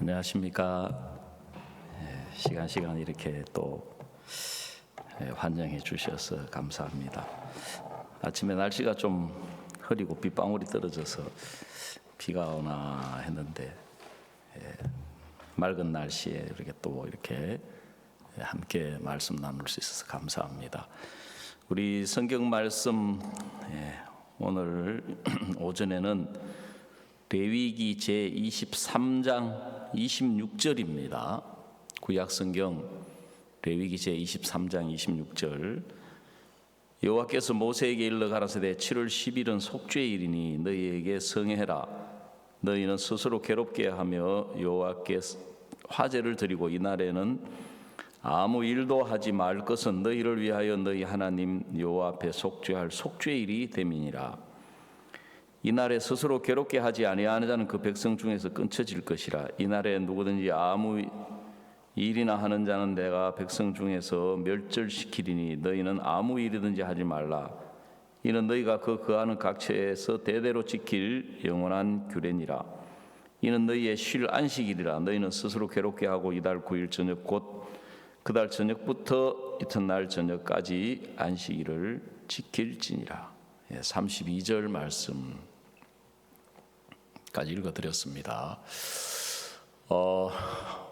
안녕하십니까. 시간 이렇게 또 환영해 주셔서 감사합니다. 아침에 날씨가 좀 흐리고 빗방울이 떨어져서 비가 오나 했는데 맑은 날씨에 이렇게 함께 말씀 나눌 수 있어서 감사합니다. 우리 성경 말씀 오늘 오전에는 레위기 제23장 26절입니다. 구약성경 레위기 제23장 26절. 여호와께서 모세에게 일러 가라사대 7월 10일은 속죄일이니 너희에게 성회해라. 너희는 스스로 괴롭게 하며 여호와께 화제를 드리고 이날에는 아무 일도 하지 말 것은 너희를 위하여 너희 하나님 여호와 앞에 속죄할 속죄일이 됨이니라. 이날에 스스로 괴롭게 하지 아니하는 자는 그 백성 중에서 끊쳐질 것이라. 이날에 누구든지 아무 일이나 하는 자는 내가 백성 중에서 멸절시키리니 너희는 아무 일이든지 하지 말라. 이는 너희가 거하는 각처에서 대대로 지킬 영원한 규례니라. 이는 너희의 쉴 안식일이라. 너희는 스스로 괴롭게 하고 이달 9일 저녁 곧 그달 저녁부터 이튿날 저녁까지 안식일을 지킬지니라. 32절 말씀까지 읽어드렸습니다.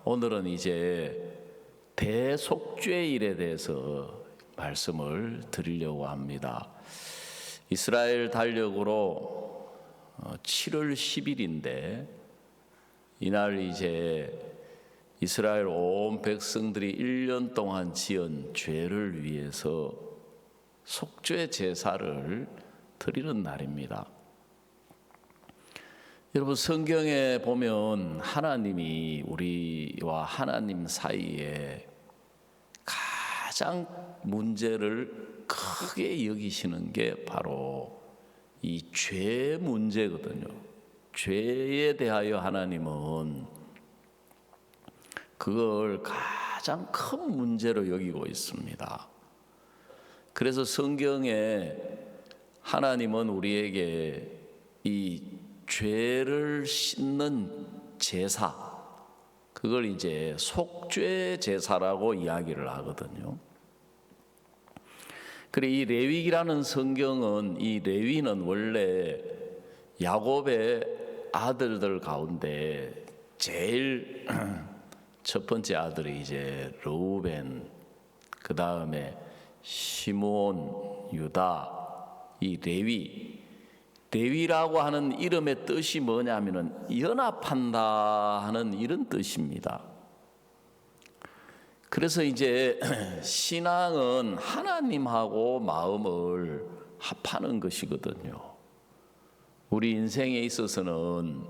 오늘은 이제 대속죄일에 대해서 말씀을 드리려고 합니다. 이스라엘 달력으로 7월 10일인데 이날 이제 이스라엘 온 백성들이 1년 동안 지은 죄를 위해서 속죄 제사를 드리는 날입니다. 여러분, 성경에 보면 하나님이 우리와 하나님 사이에 가장 문제를 크게 여기시는 게 바로 이 죄 문제거든요. 죄에 대하여 하나님은 그걸 가장 큰 문제로 여기고 있습니다. 그래서 성경에 하나님은 우리에게 이 죄를 씻는 제사, 그걸 이제 속죄 제사라고 이야기를 하거든요. 그래, 이 레위기라는 성경은, 이 레위는 원래 야곱의 아들들 가운데 제일 첫 번째 아들이 이제 르우벤, 그 다음에 시몬, 유다, 이 레위라고 하는 이름의 뜻이 뭐냐면은 연합한다 하는 이런 뜻입니다. 그래서 이제 신앙은 하나님하고 마음을 합하는 것이거든요. 우리 인생에 있어서는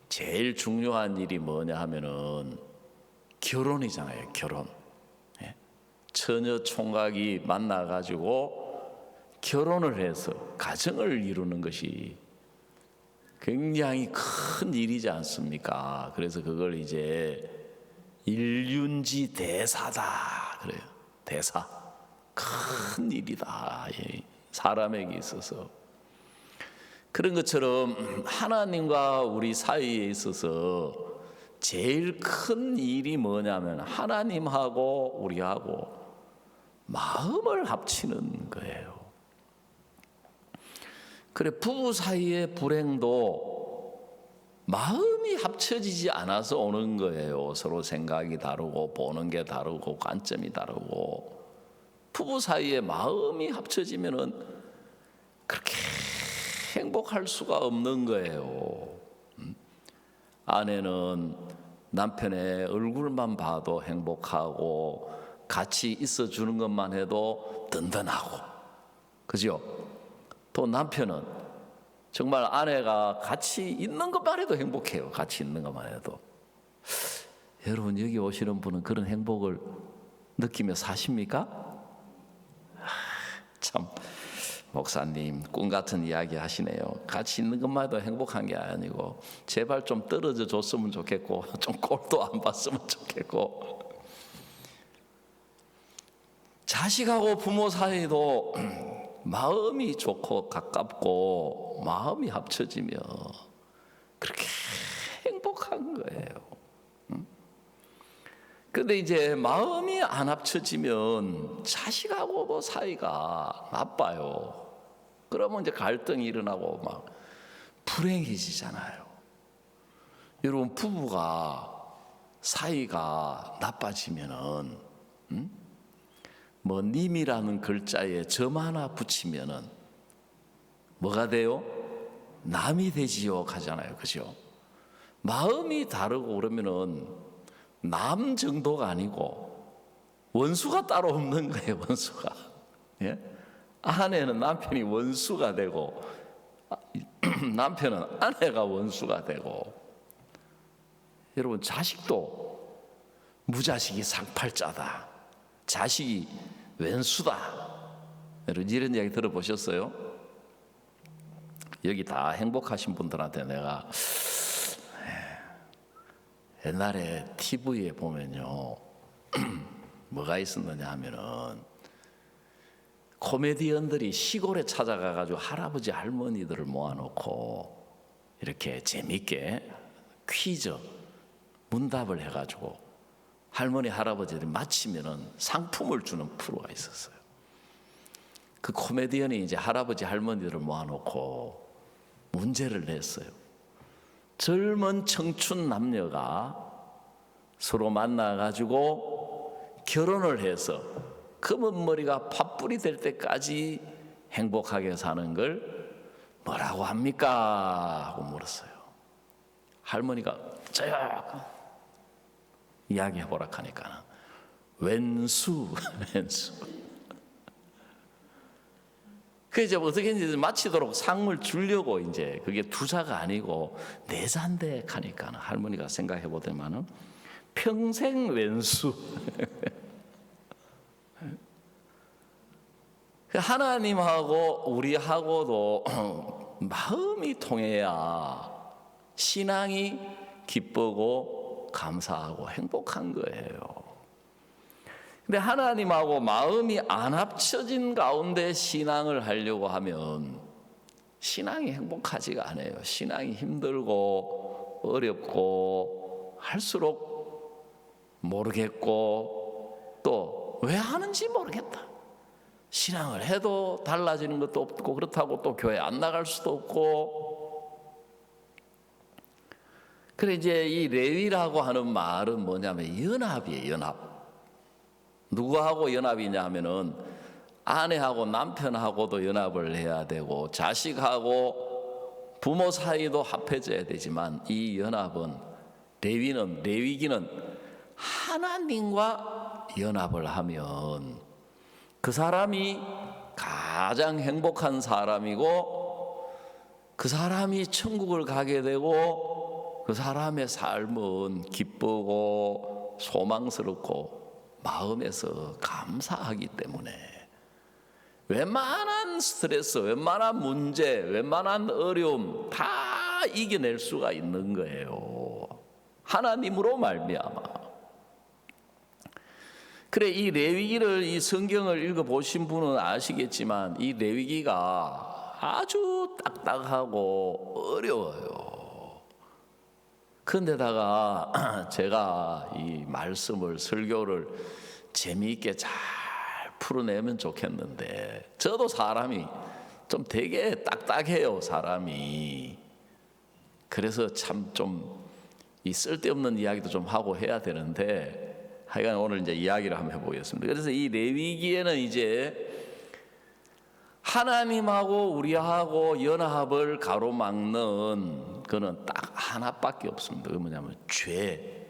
제일 중요한 일이 뭐냐 하면은 결혼이잖아요. 결혼. 처녀 총각이 만나가지고 결혼을 해서 가정을 이루는 것이 굉장히 큰 일이지 않습니까? 그래서 그걸 이제 일륜지 대사다 그래요. 대사. 큰 일이다. 사람에게 있어서. 그런 것처럼 하나님과 우리 사이에 있어서 제일 큰 일이 뭐냐면 하나님하고 우리하고 마음을 합치는 거예요. 그래, 부부 사이의 불행도 마음이 합쳐지지 않아서 오는 거예요. 서로 생각이 다르고 보는 게 다르고 관점이 다르고. 부부 사이에 마음이 합쳐지면은 그렇게 행복할 수가 없는 거예요. 아내는 남편의 얼굴만 봐도 행복하고 같이 있어 주는 것만 해도 든든하고, 그죠? 또 남편은 정말 아내가 같이 있는 것만 해도 행복해요. 같이 있는 것만 해도. 여러분, 여기 오시는 분은 그런 행복을 느끼며 사십니까? 참, 목사님 꿈 같은 이야기 하시네요. 같이 있는 것만 해도 행복한 게 아니고 제발 좀 떨어져 줬으면 좋겠고 좀 꼴도 안 봤으면 좋겠고, 자식하고 부모 사이도 마음이 좋고 가깝고 마음이 합쳐지며 그렇게 행복한 거예요. 근데 이제 마음이 안 합쳐지면 자식하고 뭐 사이가 나빠요. 그러면 이제 갈등이 일어나고 막 불행해지잖아요. 여러분, 부부가 사이가 나빠지면은 뭐 님이라는 글자에 점 하나 붙이면은 뭐가 돼요? 남이 되지요 하잖아요. 그죠? 마음이 다르고 그러면은 남 정도가 아니고 원수가 따로 없는 거예요. 원수가. 예? 아내는 남편이 원수가 되고 남편은 아내가 원수가 되고, 여러분, 자식도 무자식이 상팔자다, 자식이 왼수다. 여러분, 이런 이야기 들어보셨어요? 여기 다 행복하신 분들한테 내가 옛날에 TV에 보면요 뭐가 있었느냐 하면은 코미디언들이 시골에 찾아가가지고 할아버지 할머니들을 모아놓고 이렇게 재밌게 퀴즈 문답을 해가지고 할머니 할아버지들이 마치면은 상품을 주는 프로가 있었어요. 그 코미디언이 이제 할아버지 할머니들을 모아놓고 문제를 냈어요. 젊은 청춘 남녀가 서로 만나가지고 결혼을 해서 검은 머리가 팥불이 될 때까지 행복하게 사는 걸 뭐라고 합니까? 하고 물었어요. 할머니가 쭉 이야기해보라 하니까 왼수. 그 이제 어떻게 이제 마치도록 상을 주려고 이제 그게 두자가 아니고 네잔데 하니까 할머니가 생각해 보더만은 평생 왼수. 하나님하고 우리하고도 마음이 통해야 신앙이 기쁘고 감사하고 행복한 거예요. 근데 하나님하고 마음이 안 합쳐진 가운데 신앙을 하려고 하면 신앙이 행복하지가 않아요. 신앙이 힘들고 어렵고 할수록 모르겠고 또 왜 하는지 모르겠다. 신앙을 해도 달라지는 것도 없고 그렇다고 또 교회 안 나갈 수도 없고. 그래 이제 이 레위라고 하는 말은 뭐냐면 연합이에요. 연합. 누구하고 연합이냐 하면은 아내하고 남편하고도 연합을 해야 되고 자식하고 부모 사이도 합해져야 되지만 이 연합은 레위기는 하나님과 연합을 하면 그 사람이 가장 행복한 사람이고 그 사람이 천국을 가게 되고 그 사람의 삶은 기쁘고 소망스럽고 마음에서 감사하기 때문에 웬만한 스트레스, 웬만한 문제, 웬만한 어려움 다 이겨낼 수가 있는 거예요. 하나님으로 말미암아. 그래 이 레위기를 이 성경을 읽어보신 분은 아시겠지만 이 레위기가 아주 딱딱하고 어려워요. 그런데다가 제가 이 말씀을 설교를 재미있게 잘 풀어내면 좋겠는데 저도 사람이 좀 되게 딱딱해요. 사람이. 그래서 참 좀 이 쓸데없는 이야기도 좀 하고 해야 되는데 하여간 오늘 이제 이야기를 한번 해보겠습니다. 그래서 이 레위기에는 이제 하나님하고 우리하고 연합을 가로막는 그는 딱 하나밖에 없습니다. 그 뭐냐면 죄.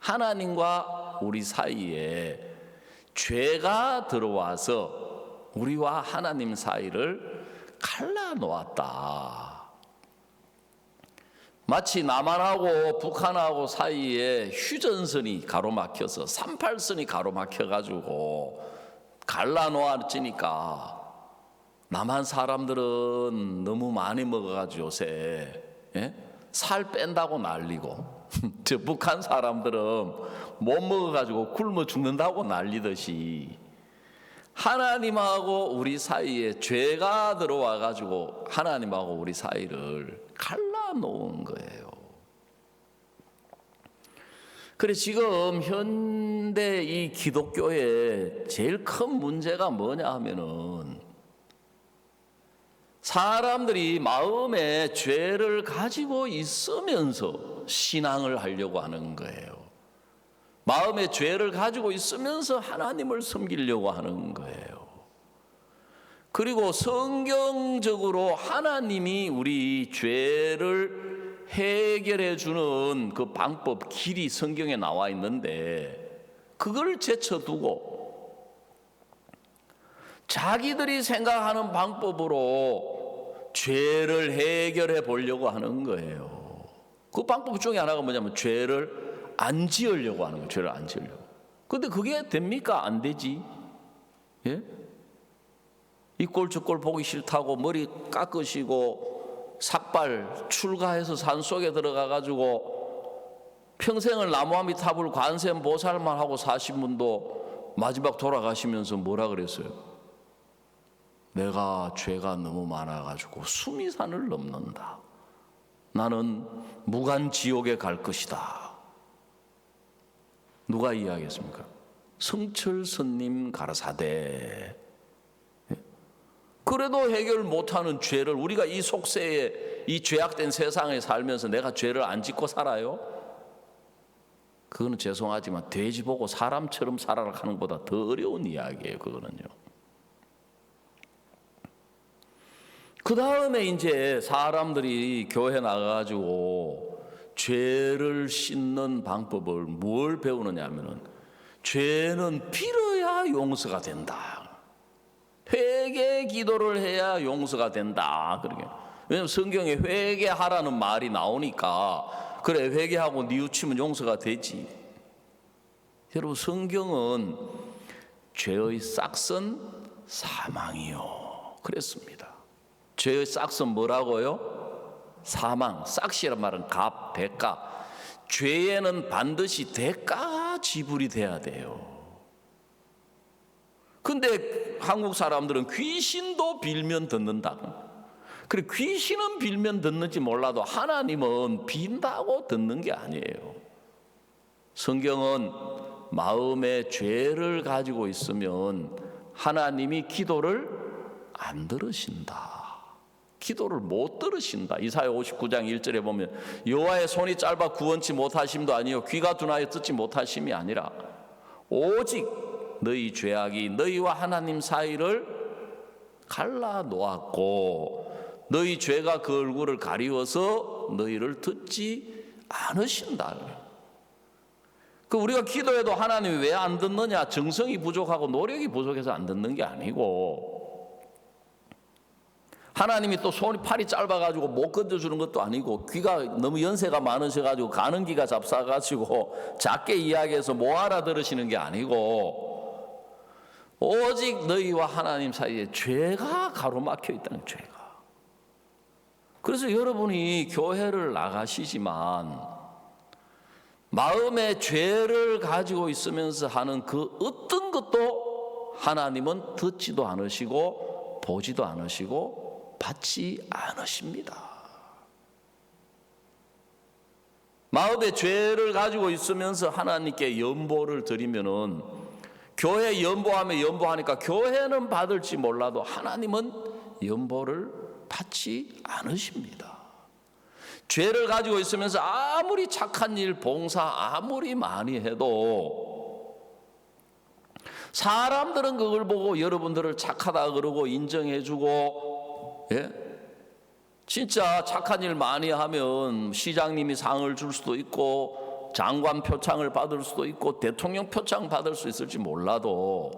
하나님과 우리 사이에 죄가 들어와서 우리와 하나님 사이를 갈라놓았다. 마치 남한하고 북한하고 사이에 휴전선이 가로막혀서 38선이 가로막혀가지고 갈라놓아지니까 남한 사람들은 너무 많이 먹어가지고 요새 살 뺀다고 난리고 저 북한 사람들은 못 먹어가지고 굶어 죽는다고 난리듯이 하나님하고 우리 사이에 죄가 들어와가지고 하나님하고 우리 사이를 갈라놓은 거예요. 그래 지금 현대 이 기독교의 제일 큰 문제가 뭐냐 하면은 사람들이 마음에 죄를 가지고 있으면서 신앙을 하려고 하는 거예요. 마음에 죄를 가지고 있으면서 하나님을 섬기려고 하는 거예요. 그리고 성경적으로 하나님이 우리 죄를 해결해 주는 그 방법, 길이 성경에 나와 있는데 그걸 제쳐두고 자기들이 생각하는 방법으로 죄를 해결해 보려고 하는 거예요. 그 방법 중에 하나가 뭐냐면 죄를 안 지으려고 하는 거예요. 죄를 안 지으려고. 근데 그게 됩니까? 안 되지. 예? 이 꼴 저 꼴 보기 싫다고 머리 깎으시고 삭발 출가해서 산속에 들어가 가지고 평생을 나무아미타불 관세음 보살만 하고 사신 분도 마지막 돌아가시면서 뭐라 그랬어요? 내가 죄가 너무 많아 가지고 수미산을 넘는다. 나는 무간 지옥에 갈 것이다. 누가 이야기했습니까? 성철스님 가라사대. 그래도 해결 못하는 죄를 우리가 이 속세에 이 죄악된 세상에 살면서 내가 죄를 안 짓고 살아요? 그거는 죄송하지만 돼지 보고 사람처럼 살아라 하는 것보다 더 어려운 이야기예요. 그거는요. 그 다음에 이제 사람들이 교회 나가가지고 죄를 씻는 방법을 뭘 배우느냐 하면은 죄는 빌어야 용서가 된다. 회개 기도를 해야 용서가 된다. 그러게. 왜냐하면 성경에 회개하라는 말이 나오니까 그래 회개하고 뉘우치면 용서가 되지. 여러분 성경은 죄의 싹은 사망이요 그랬습니다. 죄의 싹은 뭐라고요? 사망. 싹이란 말은 값, 대가. 죄에는 반드시 대가가 지불이 돼야 돼요. 근데 한국 사람들은 귀신도 빌면 듣는다. 그래 귀신은 빌면 듣는지 몰라도 하나님은 빈다고 듣는 게 아니에요. 성경은 마음에 죄를 가지고 있으면 하나님이 기도를 안 들으신다. 기도를 못 들으신다. 이사야 59장 1절에 보면 여호와의 손이 짧아 구원치 못하심도 아니요 귀가 둔하여 듣지 못하심이 아니라 오직 너희 죄악이 너희와 하나님 사이를 갈라 놓았고 너희 죄가 그 얼굴을 가리워서 너희를 듣지 않으신다. 그 우리가 기도해도 하나님이 왜 안 듣느냐? 정성이 부족하고 노력이 부족해서 안 듣는 게 아니고 하나님이 또 손이 팔이 짧아가지고 못 건져주는 것도 아니고 귀가 너무 연세가 많으셔가지고 가는 귀가 잡사가지고 작게 이야기해서 못 알아들으시는 게 아니고 오직 너희와 하나님 사이에 죄가 가로막혀 있다는 죄가. 그래서 여러분이 교회를 나가시지만 마음에 죄를 가지고 있으면서 하는 그 어떤 것도 하나님은 듣지도 않으시고 보지도 않으시고 받지 않으십니다. 마음에 죄를 가지고 있으면서 하나님께 연보를 드리면은 교회 연보하니까 교회는 받을지 몰라도 하나님은 연보를 받지 않으십니다. 죄를 가지고 있으면서 아무리 착한 일, 봉사 아무리 많이 해도 사람들은 그걸 보고 여러분들을 착하다 그러고 인정해주고, 예? 진짜 착한 일 많이 하면 시장님이 상을 줄 수도 있고 장관 표창을 받을 수도 있고 대통령 표창 받을 수 있을지 몰라도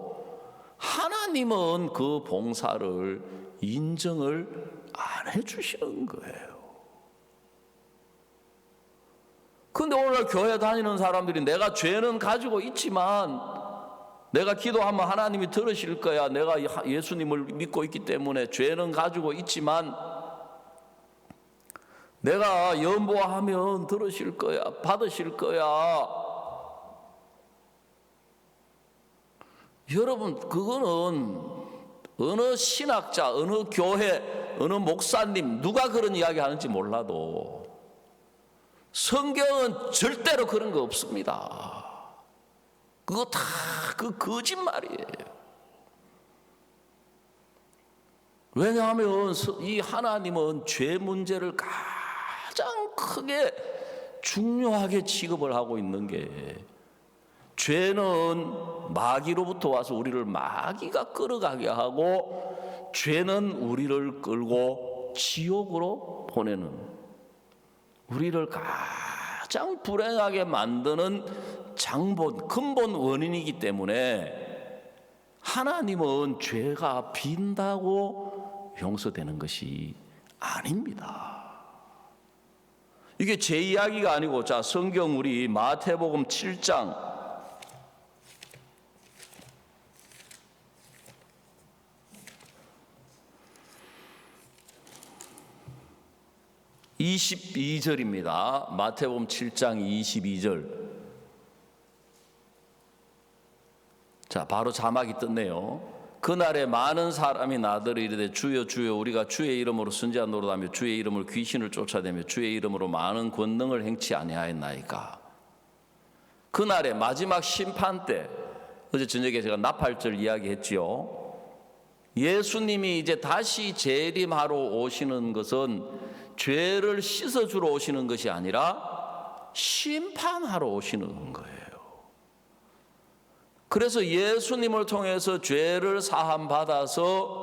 하나님은 그 봉사를 인정을 안 해주시는 거예요. 근데 오늘 교회 다니는 사람들이 내가 죄는 가지고 있지만 내가 기도하면 하나님이 들으실 거야. 내가 예수님을 믿고 있기 때문에 죄는 가지고 있지만 내가 연보하면 들으실 거야. 받으실 거야. 여러분 그거는 어느 신학자, 어느 교회, 어느 목사님 누가 그런 이야기 하는지 몰라도 성경은 절대로 그런 거 없습니다. 그거 다 그 거짓말이에요. 왜냐하면 이 하나님은 죄 문제를 가장 크게 중요하게 취급을 하고 있는 게, 죄는 마귀로부터 와서 우리를 마귀가 끌어가게 하고, 죄는 우리를 끌고 지옥으로 보내는, 우리를 가장 불행하게 만드는 근본 원인이기 때문에 하나님은 죄가 빈다고 용서되는 것이 아닙니다. 이게 제 이야기가 아니고, 자, 성경 우리 마태복음 7장 22절입니다. 마태복음 7장 22절. 자, 바로 자막이 떴네요. 그날에 많은 사람이 나더러 이르되 주여 주여 우리가 주의 이름으로 선지자 노릇하며 주의 이름으로 귀신을 쫓아내며 주의 이름으로 많은 권능을 행치 아니하였나이까. 그날에 마지막 심판 때, 어제 저녁에 제가 나팔절 이야기했지요. 예수님이 이제 다시 재림하러 오시는 것은 죄를 씻어주러 오시는 것이 아니라 심판하러 오시는 거예요. 그래서 예수님을 통해서 죄를 사함받아서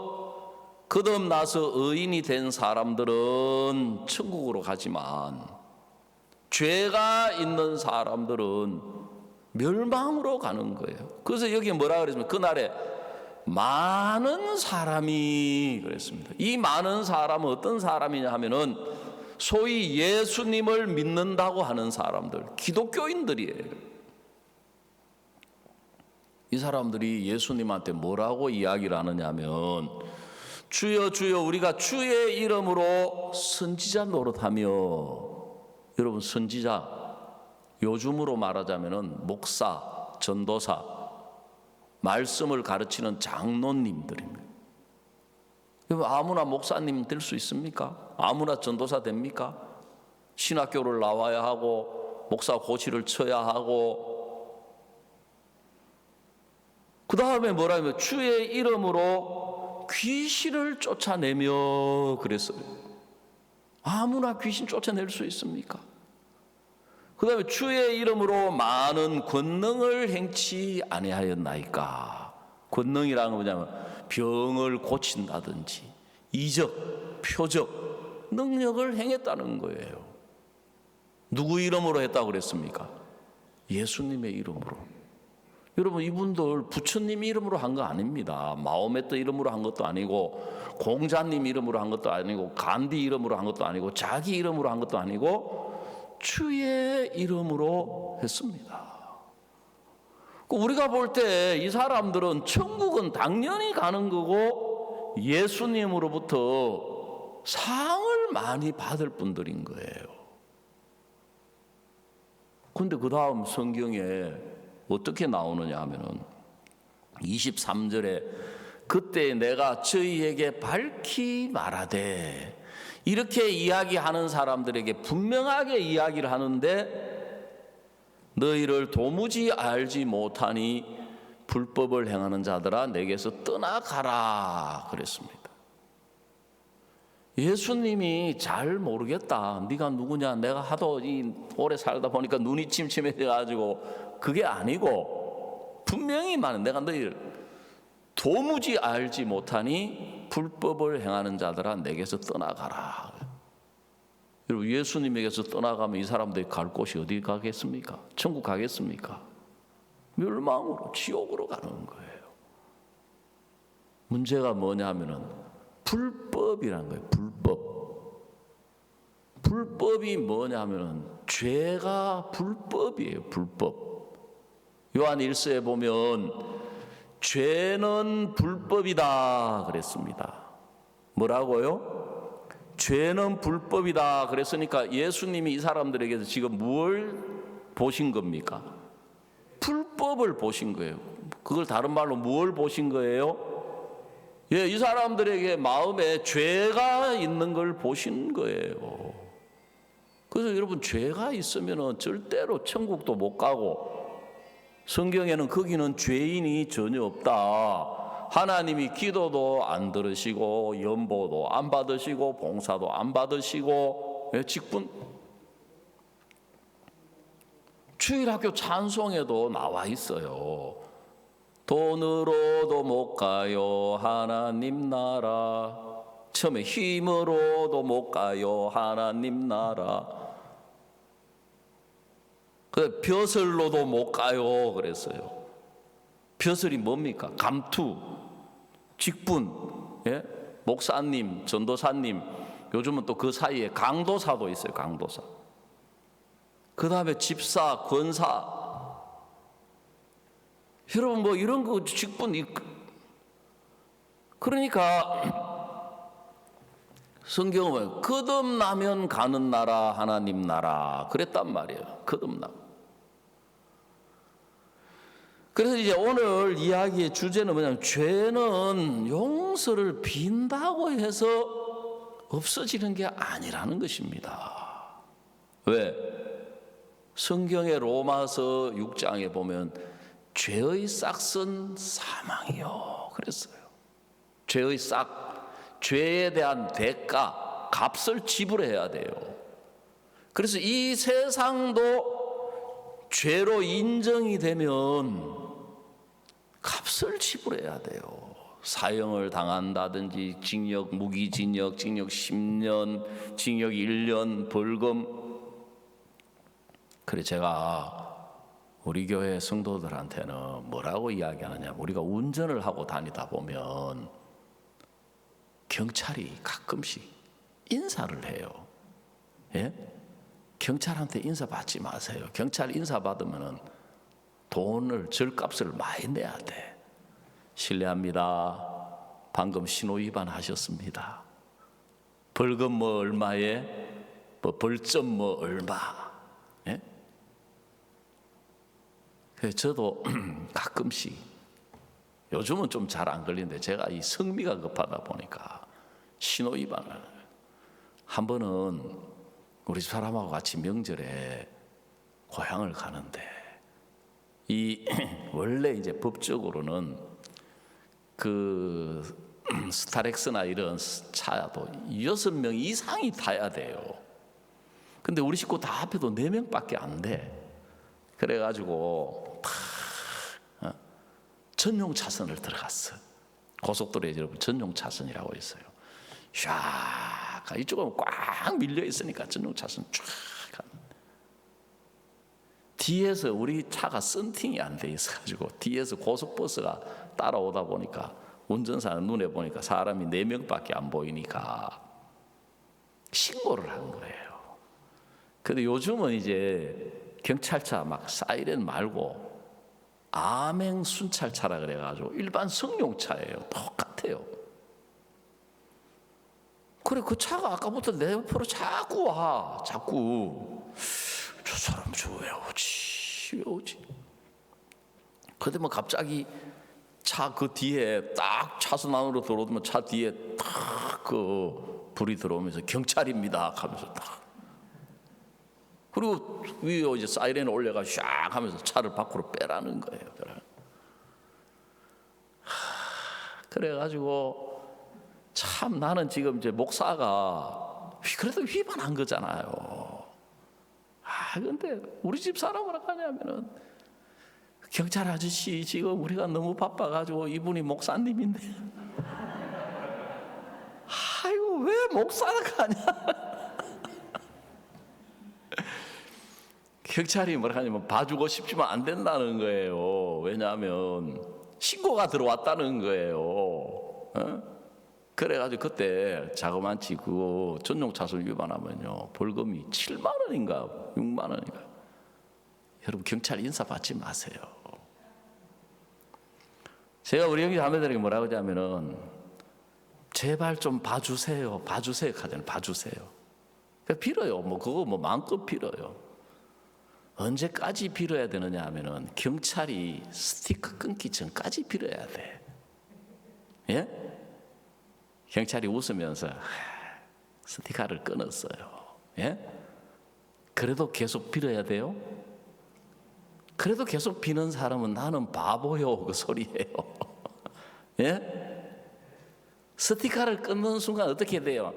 거듭나서 의인이 된 사람들은 천국으로 가지만, 죄가 있는 사람들은 멸망으로 가는 거예요. 그래서 여기 뭐라 그랬습니까? 그날에 많은 사람이 그랬습니다. 이 많은 사람은 어떤 사람이냐 하면은 소위 예수님을 믿는다고 하는 사람들, 기독교인들이에요. 이 사람들이 예수님한테 뭐라고 이야기를 하느냐 하면, 주여 주여 우리가 주의 이름으로 선지자 노릇하며, 여러분 선지자 요즘으로 말하자면은 목사, 전도사, 말씀을 가르치는 장로님들입니다. 아무나 목사님 될 수 있습니까? 아무나 전도사 됩니까? 신학교를 나와야 하고 목사 고시를 쳐야 하고, 그 다음에 뭐라면 주의 이름으로 귀신을 쫓아내며 그랬어요. 아무나 귀신 쫓아낼 수 있습니까? 그 다음에 주의 이름으로 많은 권능을 행치 아니하였나이까. 권능이라는 건 뭐냐면 병을 고친다든지 이적, 표적, 능력을 행했다는 거예요. 누구 이름으로 했다고 그랬습니까? 예수님의 이름으로. 여러분, 이분들 부처님 이름으로 한 거 아닙니다. 마호메트 이름으로 한 것도 아니고, 공자님 이름으로 한 것도 아니고, 간디 이름으로 한 것도 아니고, 자기 이름으로 한 것도 아니고, 주의 이름으로 했습니다. 우리가 볼 때 이 사람들은 천국은 당연히 가는 거고 예수님으로부터 상을 많이 받을 분들인 거예요. 그런데 그 다음 성경에 어떻게 나오느냐 하면은 23절에 그때 내가 저희에게 밝히 말하되, 이렇게 이야기하는 사람들에게 분명하게 이야기를 하는데, 너희를 도무지 알지 못하니 불법을 행하는 자들아 내게서 떠나가라 그랬습니다. 예수님이 잘 모르겠다, 네가 누구냐, 내가 하도 오래 살다 보니까 눈이 침침해져가지고, 그게 아니고 분명히 말해, 내가 너희를 도무지 알지 못하니 불법을 행하는 자들아 내게서 떠나가라. 여러분, 예수님에게서 떠나가면 이 사람들이 갈 곳이 어디 가겠습니까? 천국 가겠습니까? 멸망으로, 지옥으로 가는 거예요. 문제가 뭐냐면은 불법이라는 거예요. 불법이 뭐냐면은 죄가 불법이에요. 불법. 요한 1서에 보면 죄는 불법이다 그랬습니다. 뭐라고요? 죄는 불법이다 그랬으니까 예수님이 이 사람들에게서 지금 뭘 보신 겁니까? 불법을 보신 거예요. 그걸 다른 말로 뭘 보신 거예요? 예, 이 사람들에게 마음에 죄가 있는 걸 보신 거예요. 그래서 여러분, 죄가 있으면 절대로 천국도 못 가고, 성경에는 거기는 죄인이 전혀 없다. 하나님이 기도도 안 들으시고 연보도 안 받으시고 봉사도 안 받으시고, 직분, 주일학교 찬송에도 나와 있어요. 돈으로도 못 가요 하나님 나라. 처음에 힘으로도 못 가요 하나님 나라. 그 벼슬로도 못 가요 그랬어요. 벼슬이 뭡니까? 감투, 직분, 목사님, 전도사님, 요즘은 또 그 사이에 강도사도 있어요. 강도사. 그 다음에 집사, 권사. 여러분, 뭐 이런 거 직분, 그러니까 성경은 거듭나면 가는 나라 하나님 나라 그랬단 말이에요. 거듭나. 그래서 이제 오늘 이야기의 주제는 뭐냐면, 죄는 용서를 빈다고 해서 없어지는 게 아니라는 것입니다. 왜? 성경의 로마서 6장에 보면 죄의 싹은 사망이요 그랬어요. 죄의 싹, 죄에 대한 대가, 값을 지불해야 돼요. 그래서 이 세상도 죄로 인정이 되면 값을 지불해야 돼요. 사형을 당한다든지, 징역, 무기징역, 징역 10년, 징역 1년, 벌금. 그래, 제가 우리 교회 성도들한테는 뭐라고 이야기하느냐, 우리가 운전을 하고 다니다 보면 경찰이 가끔씩 인사를 해요. 예? 경찰한테 인사 받지 마세요. 경찰 인사 받으면 돈을, 절값을 많이 내야 돼. 실례합니다. 방금 신호 위반하셨습니다. 벌금 뭐 얼마에, 뭐 벌점 뭐 얼마. 예? 그래서 저도 가끔씩, 요즘은 좀 잘 안 걸리는데, 제가 이 성미가 급하다 보니까 신호 위반을. 한 번은 우리 사람하고 같이 명절에 고향을 가는데, 원래 이제 법적으로는 그 스타렉스나 이런 차도 6명 이상이 타야 돼요. 근데 우리 식구 다 합해도 4명밖에 안 돼. 그래가지고 전용 차선을 들어갔어. 고속도로에 여러분 전용 차선이라고 있어요. 샥 이쪽은 꽉 밀려 있으니까 전용 차선 쫙 가는. 뒤에서 우리 차가 썬팅이 안 돼 있어가지고 뒤에서 고속버스가 따라오다 보니까 운전사는 눈에 보니까 사람이 4명밖에 안 보이니까 신고를 한 거예요. 근데 요즘은 이제 경찰차 막 사이렌 말고 암행 순찰차라 그래가지고 일반 승용차예요. 똑같아요. 그래, 그 차가 아까부터 내 옆으로 자꾸 와. 자꾸 저 사람 왜 오지? 근데 뭐 갑자기 차 그 뒤에 딱 차선 안으로 들어오면 차 뒤에 딱 그 불이 들어오면서 경찰입니다 하면서 딱. 그리고 위에 이제 사이렌 올려가 샥 하면서 차를 밖으로 빼라는 거예요. 그래가지고 참 나는 지금 이제 목사가 그래도 위반한 거잖아요. 근데 우리 집 사람은 하냐면은, 경찰 아저씨 지금 우리가 너무 바빠가지고 이분이 목사님인데 아이고 왜 목사가 가냐. 경찰이 뭐라 하냐면 봐주고 싶지만 안 된다는 거예요. 왜냐하면 신고가 들어왔다는 거예요. 그래가지고 그때 자그만치 그 전용 차선 위반하면요 벌금이 7만 원인가 6만 원인가. 여러분 경찰 인사 받지 마세요. 제가 우리 형제 자매들에게 뭐라고 하냐면은, 제발 좀 봐주세요 하잖아요. 봐주세요. 빌어요. 뭐 그거 뭐 마음껏 빌어요. 언제까지 빌어야 되느냐 하면은 경찰이 스티커 끊기 전까지 빌어야 돼. 예? 경찰이 웃으면서 스티커를 끊었어요. 예? 그래도 계속 빌어야 돼요? 그래도 계속 비는 사람은 나는 바보요 그 소리예요. 예? 스티커를 끊는 순간 어떻게 돼요?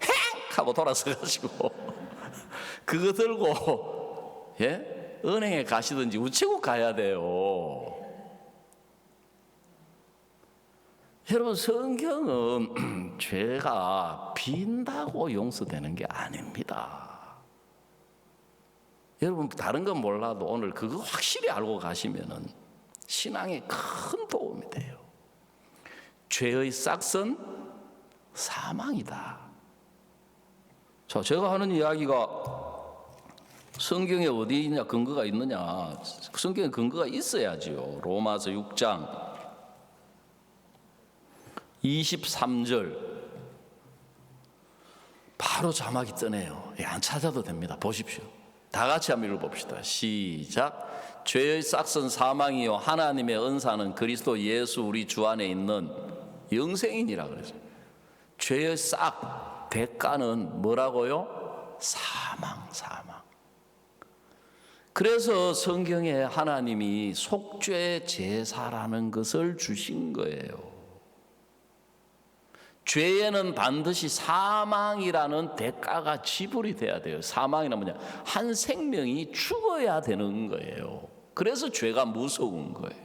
행! 하고 돌아서 가지고 그거 들고 예? 은행에 가시든지 우체국 가야 돼요. 여러분, 성경은 죄가 빈다고 용서되는 게 아닙니다. 여러분, 다른 건 몰라도 오늘 그거 확실히 알고 가시면은 신앙에 큰 도움이 돼요. 죄의 싹은 사망이다. 자, 제가 하는 이야기가 성경에 어디 있냐, 근거가 있느냐? 성경에 근거가 있어야지요. 로마서 6장 23절 바로 자막이 뜨네요. 안 찾아도 됩니다. 보십시오. 다 같이 한번 읽어봅시다. 시작. 죄의 싹은 사망이요 하나님의 은사는 그리스도 예수 우리 주 안에 있는 영생이니라 그랬어요. 죄의 싹 대가는 뭐라고요? 사망. 그래서 성경에 하나님이 속죄 제사라는 것을 주신 거예요. 죄에는 반드시 사망이라는 대가가 지불이 돼야 돼요. 사망이란 뭐냐? 한 생명이 죽어야 되는 거예요. 그래서 죄가 무서운 거예요.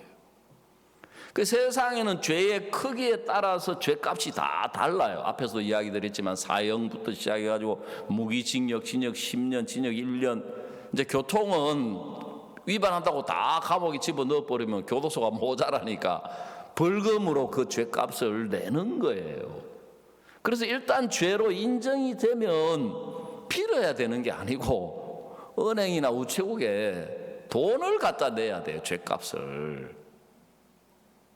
그 세상에는 죄의 크기에 따라서 죄값이 다 달라요. 앞에서도 이야기 드렸지만 사형부터 시작해가지고 무기징역, 징역 10년, 징역 1년. 이제 교통은 위반한다고 다 감옥에 집어넣어버리면 교도소가 모자라니까 벌금으로 그 죄값을 내는 거예요. 그래서 일단 죄로 인정이 되면 빌어야 되는 게 아니고 은행이나 우체국에 돈을 갖다 내야 돼요. 죄값을.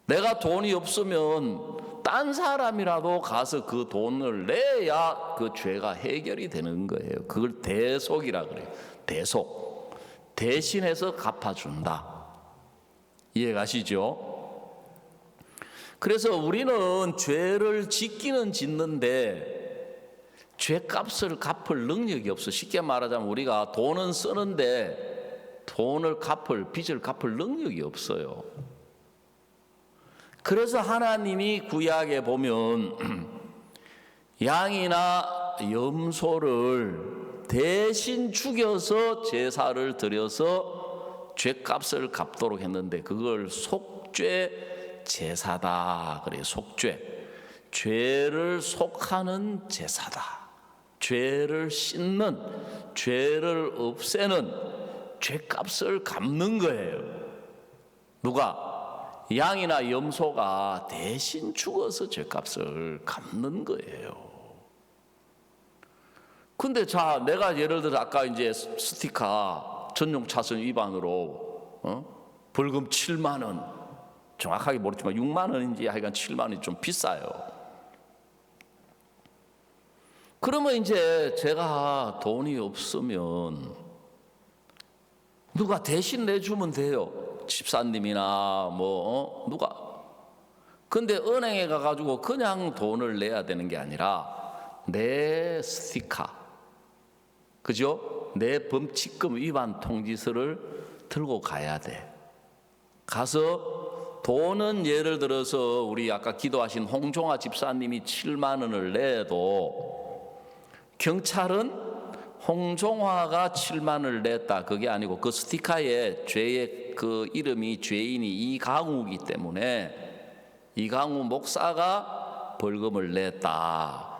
내가 돈이 없으면 딴 사람이라도 가서 그 돈을 내야 그 죄가 해결이 되는 거예요. 그걸 대속이라 그래요. 대속. 대신해서 갚아준다. 이해가시죠? 그래서 우리는 죄를 짓기는 짓는데 죄값을 갚을 능력이 없어. 쉽게 말하자면 우리가 돈은 쓰는데 돈을 갚을, 빚을 갚을 능력이 없어요. 그래서 하나님이 구약에 보면 양이나 염소를 대신 죽여서 제사를 드려서 죄값을 갚도록 했는데 그걸 속죄 제사다 그래요. 속죄. 죄를 속하는 제사다. 죄를 씻는, 죄를 없애는 죄값을 갚는 거예요. 누가? 양이나 염소가 대신 죽어서 죄값을 갚는 거예요. 근데 자, 내가 예를 들어 아까 이제 스티커 전용 차선 위반으로 벌금 7만 원, 정확하게 모르지만 6만 원인지 하여간 7만 원이 좀 비싸요. 그러면 이제 제가 돈이 없으면 누가 대신 내주면 돼요. 집사님이나 누가. 근데 은행에 가가지고 그냥 돈을 내야 되는 게 아니라 내 스티커, 그죠? 내 범칙금 위반 통지서를 들고 가야 돼. 가서 돈은 예를 들어서 우리 아까 기도하신 홍종아 집사님이 7만 원을 내도 경찰은 홍종화가 7만 원을 냈다 그게 아니고 그 스티커에 죄의 그 이름이 죄인이 이강우이기 때문에 이강우 목사가 벌금을 냈다.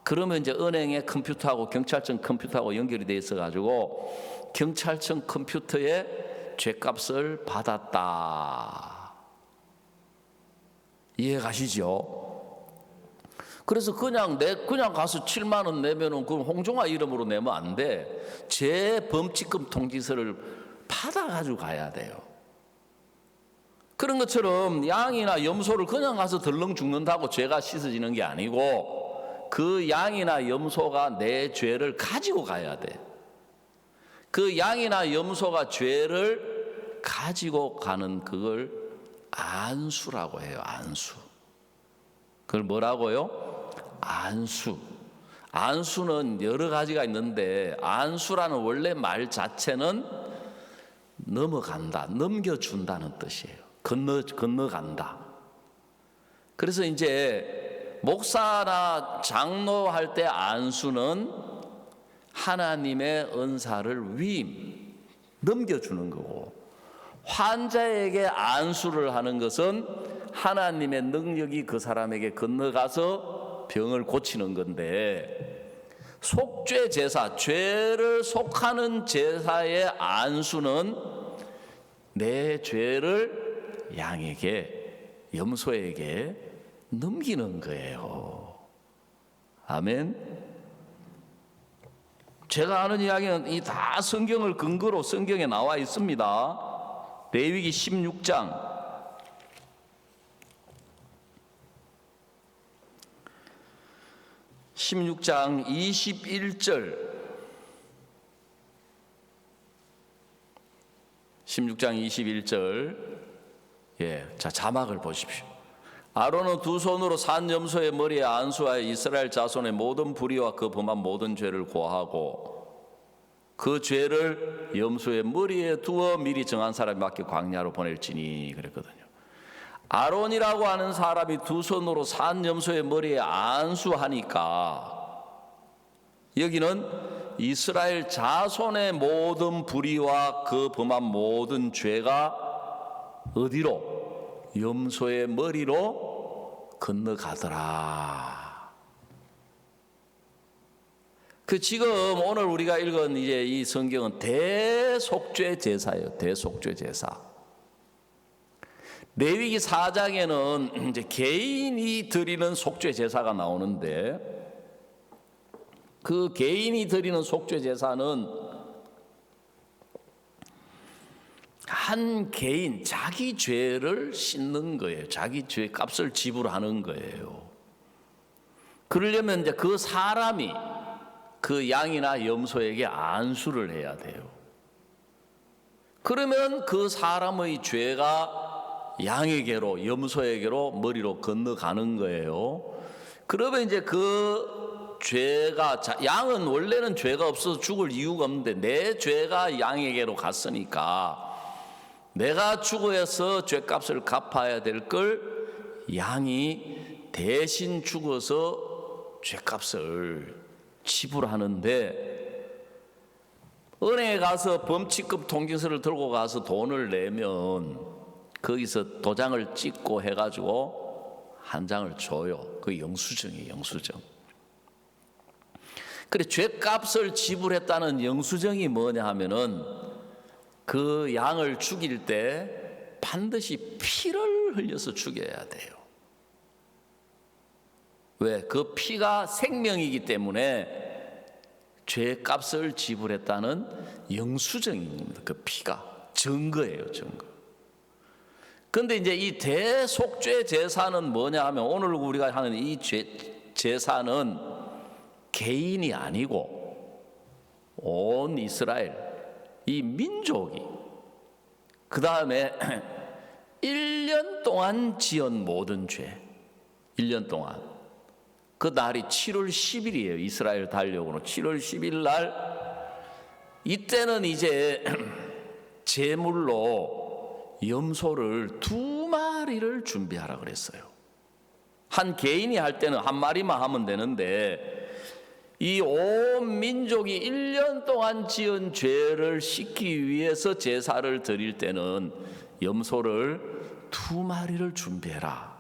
그러면 이제 은행의 컴퓨터하고 경찰청 컴퓨터하고 연결이 돼 있어 가지고 경찰청 컴퓨터에 죄값을 받았다. 이해 가시죠? 그래서 그냥 가서 7만 원 내면은 그 홍종아 이름으로 내면 안 돼. 제 범칙금 통지서를 받아가지고 가야 돼요. 그런 것처럼 양이나 염소를 그냥 가서 덜렁 죽는다고 죄가 씻어지는 게 아니고 그 양이나 염소가 내 죄를 가지고 가야 돼. 그 양이나 염소가 죄를 가지고 가는 그걸 안수라고 해요. 안수. 그걸 뭐라고요? 안수. 안수는 여러 가지가 있는데 안수라는 원래 말 자체는 넘어간다, 넘겨준다는 뜻이에요. 건너간다. 그래서 이제 목사나 장로 할 때 안수는 하나님의 은사를 넘겨주는 거고, 환자에게 안수를 하는 것은 하나님의 능력이 그 사람에게 건너가서 병을 고치는 건데, 속죄 제사, 죄를 속하는 제사의 안수는 내 죄를 양에게, 염소에게 넘기는 거예요. 아멘. 제가 아는 이야기는 이 다 성경을 근거로 성경에 나와 있습니다. 레위기 16장 21절 16장 21절. 자, 자막을 보십시오. 아론은 두 손으로 산 염소의 머리에 안수하여 이스라엘 자손의 모든 불의와 그 범한 모든 죄를 고하고 그 죄를 염소의 머리에 두어 미리 정한 사람이 맡겨 광야로 보낼지니 그랬거든요. 아론이라고 하는 사람이 두 손으로 산 염소의 머리에 안수하니까 여기는 이스라엘 자손의 모든 불의와 그 범한 모든 죄가 어디로? 염소의 머리로 건너가더라. 지금 오늘 우리가 읽은 이제 이 성경은 대속죄 제사예요. 대속죄 제사. 레위기 4장에는 이제 개인이 드리는 속죄 제사가 나오는데, 그 개인이 드리는 속죄 제사는 한 개인 자기 죄를 씻는 거예요. 자기 죄 값을 지불하는 거예요. 그러려면 이제 그 사람이 그 양이나 염소에게 안수를 해야 돼요. 그러면 그 사람의 죄가 양에게로, 염소에게로 머리로 건너가는 거예요. 그러면 이제 그 죄가, 양은 원래는 죄가 없어서 죽을 이유가 없는데 내 죄가 양에게로 갔으니까 내가 죽어서 죄값을 갚아야 될 걸 양이 대신 죽어서 죄값을 지불하는데, 은행에 가서 범칙금 통지서를 들고 가서 돈을 내면 거기서 도장을 찍고 해가지고 한 장을 줘요. 그 영수증이에요. 영수증. 그래, 죄값을 지불했다는 영수증이 뭐냐 하면은 그 양을 죽일 때 반드시 피를 흘려서 죽여야 돼요. 왜? 그 피가 생명이기 때문에 죄값을 지불했다는 영수증입니다. 그 피가 증거예요, 증거. 근데 이제 이 대속죄 제사는 뭐냐 하면 오늘 우리가 하는 이 제사는 개인이 아니고 온 이스라엘, 이 민족이, 그 다음에 1년 동안 지은 모든 죄, 1년 동안, 그 날이 7월 10일이에요. 이스라엘 달력으로 7월 10일 날, 이때는 이제 제물로 염소를 2마리를 준비하라 그랬어요. 한 개인이 할 때는 한 마리만 하면 되는데, 이 온 민족이 1년 동안 지은 죄를 씻기 위해서 제사를 드릴 때는 염소를 2마리를 준비해라.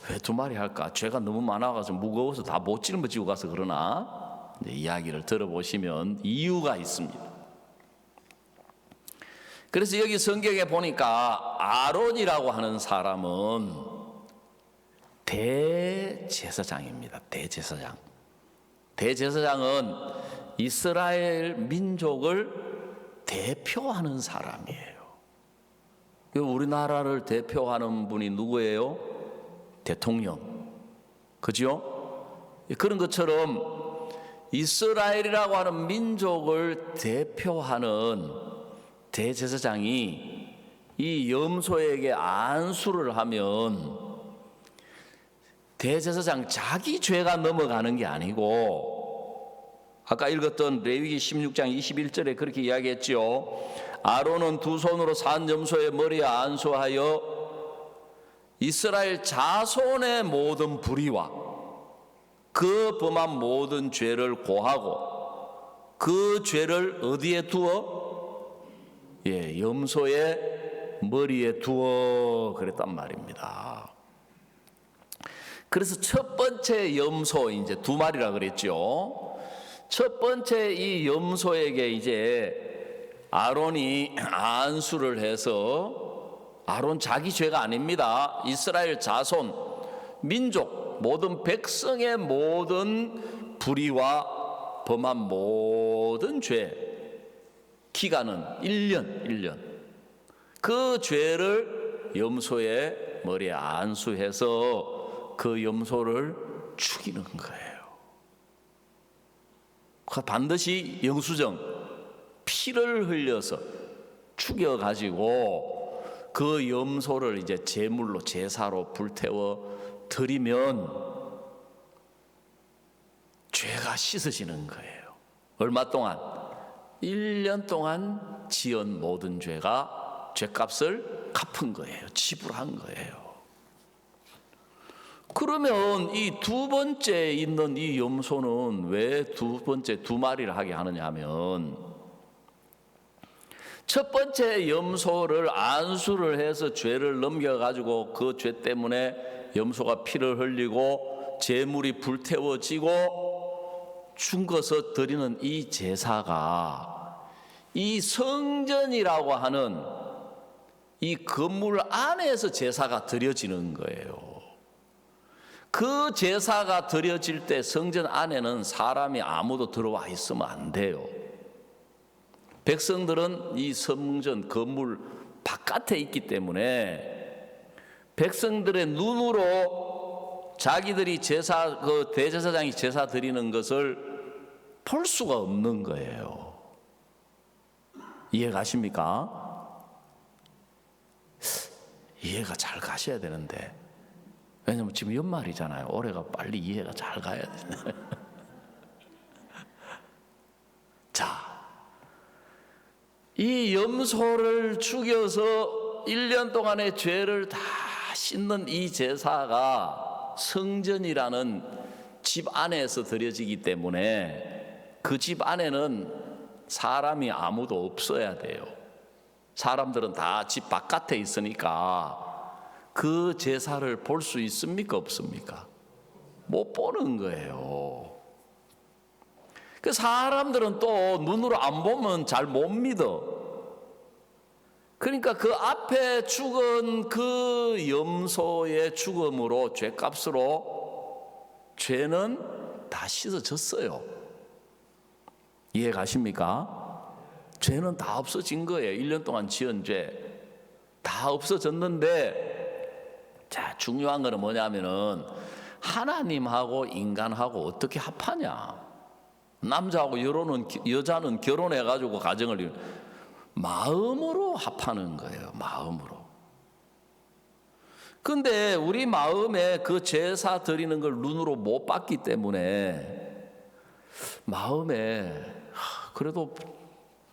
왜 2마리 할까? 죄가 너무 많아가지고 무거워서 다 못 짊어지고 가서 그러나? 이야기를 들어보시면 이유가 있습니다. 그래서 여기 성경에 보니까 아론이라고 하는 사람은 대제사장입니다. 대제사장. 대제사장은 이스라엘 민족을 대표하는 사람이에요. 우리나라를 대표하는 분이 누구예요? 대통령. 그죠? 그런 것처럼 이스라엘이라고 하는 민족을 대표하는 대제사장이 이 염소에게 안수를 하면 대제사장 자기 죄가 넘어가는 게 아니고 아까 읽었던 레위기 16장 21절에 그렇게 이야기했지요. 아론은 두 손으로 산 염소의 머리에 안수하여 이스라엘 자손의 모든 불의와 그 범한 모든 죄를 고하고 그 죄를 어디에 두어? 염소의 머리에 두어 그랬단 말입니다. 그래서 첫 번째 염소 이제 두 마리라 그랬죠. 첫 번째 이 염소에게 이제 아론이 안수를 해서, 아론 자기 죄가 아닙니다. 이스라엘 자손, 민족, 모든 백성의 모든 불의와 범한 모든 죄, 기간은 1년. 그 죄를 염소의 머리에 안수해서 그 염소를 죽이는 거예요. 반드시 영수정, 피를 흘려서 죽여가지고 그 염소를 이제 제물로, 제사로 불태워 드리면 죄가 씻어지는 거예요. 얼마 동안? 1년 동안 지은 모든 죄가 죄값을 갚은 거예요. 지불한 거예요. 그러면 이 두 번째 있는 이 염소는 왜 두 번째 두 마리를 하게 하느냐 하면, 첫 번째 염소를 안수를 해서 죄를 넘겨가지고 그 죄 때문에 염소가 피를 흘리고 제물이 불태워지고 죽어서 드리는 이 제사가 이 성전이라고 하는 이 건물 안에서 제사가 드려지는 거예요. 그 제사가 드려질 때 성전 안에는 사람이 아무도 들어와 있으면 안 돼요. 백성들은 이 성전 건물 바깥에 있기 때문에 백성들의 눈으로 자기들이 제사, 그 대제사장이 제사 드리는 것을 볼 수가 없는 거예요. 이해가십니까? 이해가 잘 가셔야 되는데, 왜냐면 지금 연말이잖아요. 올해가 빨리 이해가 잘 가야 되네. 자, 이 염소를 죽여서 1년 동안의 죄를 다 씻는 이 제사가 성전이라는 집 안에서 드려지기 때문에 그 집 안에는 사람이 아무도 없어야 돼요. 사람들은 다 집 바깥에 있으니까 그 제사를 볼 수 있습니까? 없습니까? 못 보는 거예요. 그 사람들은 또 눈으로 안 보면 잘 못 믿어. 그러니까 그 앞에 죽은 그 염소의 죽음으로, 죄값으로 죄는 다 씻어졌어요. 이해 가십니까? 죄는 다 없어진 거예요. 1년 동안 지은 죄 다 없어졌는데, 자, 중요한 거는 뭐냐면은 하나님하고 인간하고 어떻게 합하냐. 남자하고 여자는 결혼해가지고 가정을 이루는, 마음으로 합하는 거예요. 마음으로. 근데 우리 마음에 그 제사 드리는 걸 눈으로 못 봤기 때문에 마음에 그래도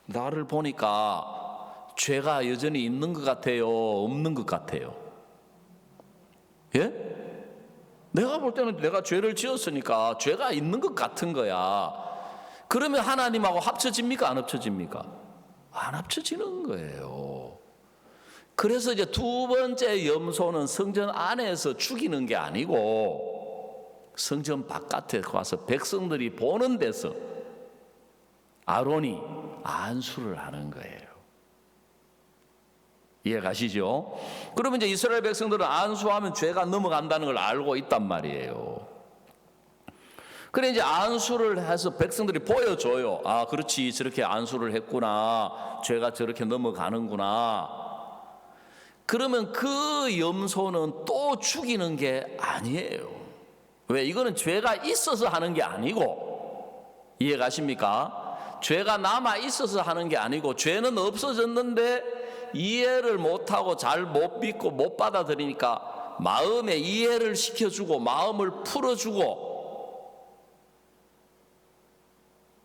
나를 보니까 죄가 여전히 있는 것 같아요? 없는 것 같아요? 예? 내가 볼 때는 내가 죄를 지었으니까 죄가 있는 것 같은 거야. 그러면 하나님하고 합쳐집니까? 안 합쳐집니까? 안 합쳐지는 거예요. 그래서 이제 두 번째 염소는 성전 안에서 죽이는 게 아니고 성전 바깥에 가서 백성들이 보는 데서 아론이 안수를 하는 거예요. 이해 가시죠? 그러면 이제 이스라엘 백성들은 안수하면 죄가 넘어간다는 걸 알고 있단 말이에요. 그래 이제 안수를 해서 백성들이 보여줘요. 아, 그렇지, 저렇게 안수를 했구나, 죄가 저렇게 넘어가는구나. 그러면 그 염소는 또 죽이는 게 아니에요. 왜? 이거는 죄가 있어서 하는 게 아니고, 이해 가십니까? 죄가 남아 있어서 하는 게 아니고, 죄는 없어졌는데 이해를 못하고 잘 못 믿고 못 받아들이니까 마음에 이해를 시켜주고 마음을 풀어주고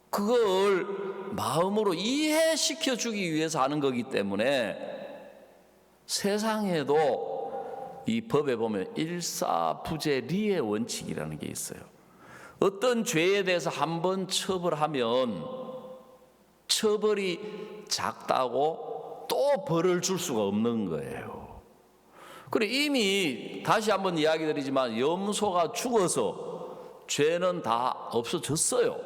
그걸 마음으로 이해시켜 주기 위해서 하는 거기 때문에 세상에도 이 법에 보면 일사부재리의 원칙이라는 게 있어요. 어떤 죄에 대해서 한번 처벌하면 처벌이 작다고 또 벌을 줄 수가 없는 거예요. 그리고 이미 다시 한번 이야기 드리지만 염소가 죽어서 죄는 다 없어졌어요.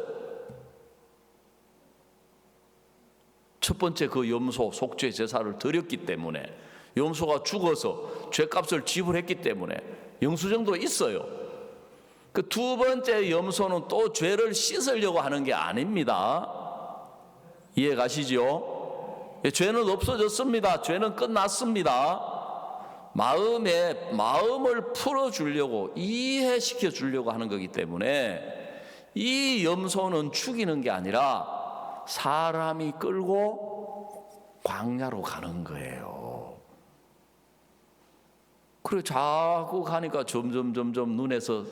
첫 번째 그 염소 속죄 제사를 드렸기 때문에, 염소가 죽어서 죄값을 지불했기 때문에 영수증도 있어요. 그 두 번째 염소는 또 죄를 씻으려고 하는 게 아닙니다. 이해 가시죠? 죄는 없어졌습니다. 죄는 끝났습니다. 마음을 풀어주려고, 이해시켜 주려고 하는 거기 때문에 이 염소는 죽이는 게 아니라 사람이 끌고 광야로 가는 거예요. 그리고 자꾸 가니까 점점 눈에서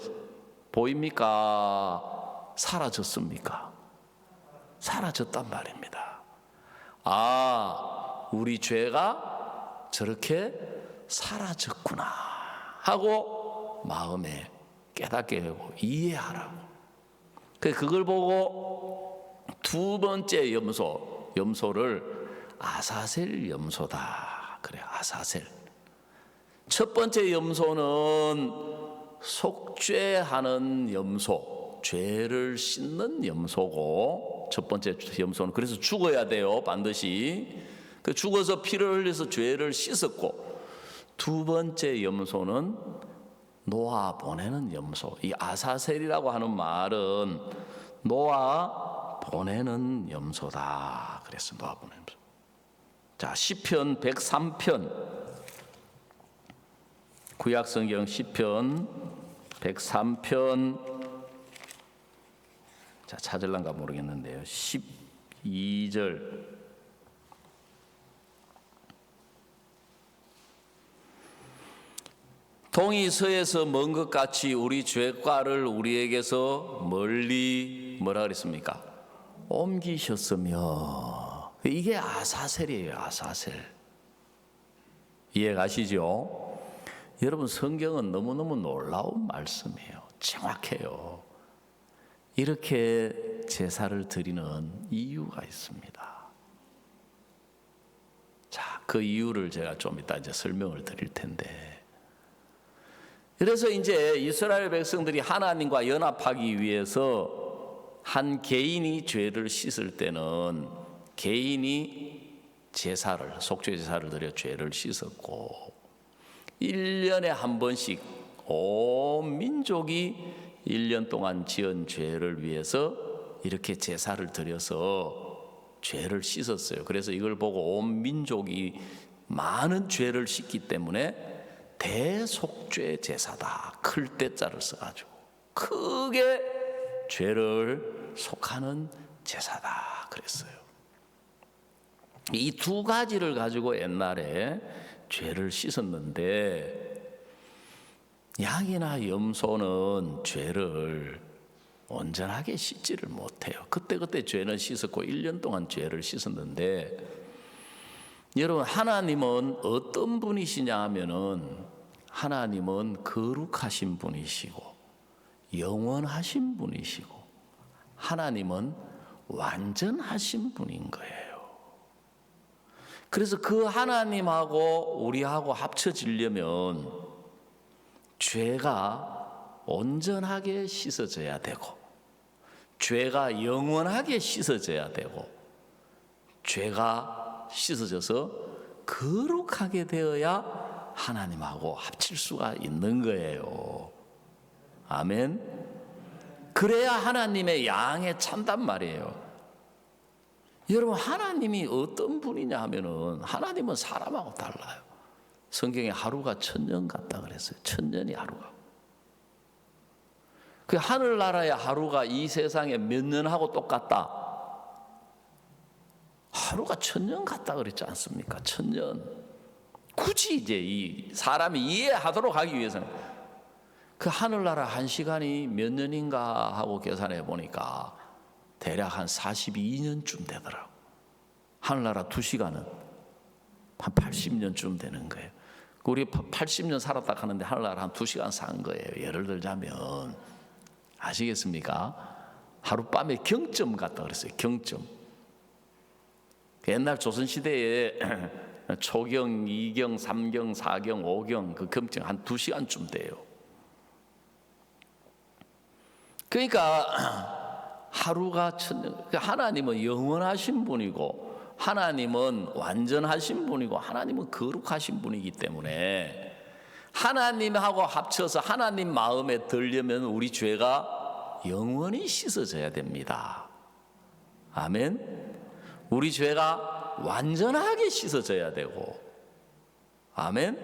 보입니까? 사라졌습니까? 사라졌단 말입니다. 아, 우리 죄가 저렇게 사라졌구나 하고 마음에 깨닫게 되고 이해하라고. 그걸 보고 두 번째 염소를 아사셀 염소다 그래. 아사셀. 첫 번째 염소는 속죄하는 염소, 죄를 씻는 염소고, 첫 번째 염소는 그래서 죽어야 돼요, 반드시. 그 죽어서 피를 흘려서 죄를 씻었고, 두 번째 염소는 놓아 보내는 염소. 이 아사셀이라고 하는 말은 놓아 보내는 염소다 그랬어. 놓아 보내는 염소. 자, 시편 103편, 구약성경 시편 103편, 자, 찾을란가 모르겠는데요, 12절. 동이 서에서 먼 것 같이 우리 죄과를 우리에게서 멀리 뭐라 그랬습니까? 옮기셨으며. 이게 아사셀이에요. 아사셀. 이해 가시죠? 여러분, 성경은 너무너무 놀라운 말씀이에요. 정확해요. 이렇게 제사를 드리는 이유가 있습니다. 자, 그 이유를 제가 좀 이따 이제 설명을 드릴 텐데, 그래서 이제 이스라엘 백성들이 하나님과 연합하기 위해서 한 개인이 죄를 씻을 때는 개인이 제사를, 속죄 제사를 드려 죄를 씻었고, 1년에 한 번씩 온 민족이 1년 동안 지은 죄를 위해서 이렇게 제사를 드려서 죄를 씻었어요. 그래서 이걸 보고 온 민족이 많은 죄를 씻기 때문에 대속죄 제사다, 클 때자를 써가지고 크게 죄를 속하는 제사다 그랬어요. 이 두 가지를 가지고 옛날에 죄를 씻었는데, 양이나 염소는 죄를 온전하게 씻지를 못해요. 그때 죄는 씻었고 1년 동안 죄를 씻었는데, 여러분, 하나님은 어떤 분이시냐 하면은, 하나님은 거룩하신 분이시고 영원하신 분이시고 하나님은 완전하신 분인 거예요. 그래서 그 하나님하고 우리하고 합쳐지려면 죄가 온전하게 씻어져야 되고, 죄가 영원하게 씻어져야 되고, 죄가 씻어져서 거룩하게 되어야 하나님하고 합칠 수가 있는 거예요. 아멘. 그래야 하나님의 양에 찬단 말이에요. 여러분, 하나님이 어떤 분이냐 하면은, 하나님은 사람하고 달라요. 성경에 하루가 1000년 같다 그랬어요. 1000년이 하루가. 그 하늘나라의 하루가 이 세상에 몇 년하고 똑같다. 하루가 1000년 같다 그랬지 않습니까? 1000년. 굳이 이제 이 사람이 이해하도록 하기 위해서는, 그 하늘나라 1시간이 몇 년인가 하고 계산해 보니까 대략 한 42년쯤 되더라고. 하늘나라 2시간은 한 80년쯤 되는 거예요. 우리 80년 살았다 하는데 하늘나라 한 2시간 산 거예요. 예를 들자면, 아시겠습니까? 하룻밤에 경점 같다 그랬어요. 경점. 옛날 조선시대에 초경, 2경, 3경, 4경, 5경 그 경점 한 2시간쯤 돼요. 그러니까 하루가 하나님은 영원하신 분이고, 하나님은 완전하신 분이고, 하나님은 거룩하신 분이기 때문에 하나님하고 합쳐서 하나님 마음에 들려면 우리 죄가 영원히 씻어져야 됩니다. 아멘. 우리 죄가 완전하게 씻어져야 되고, 아멘.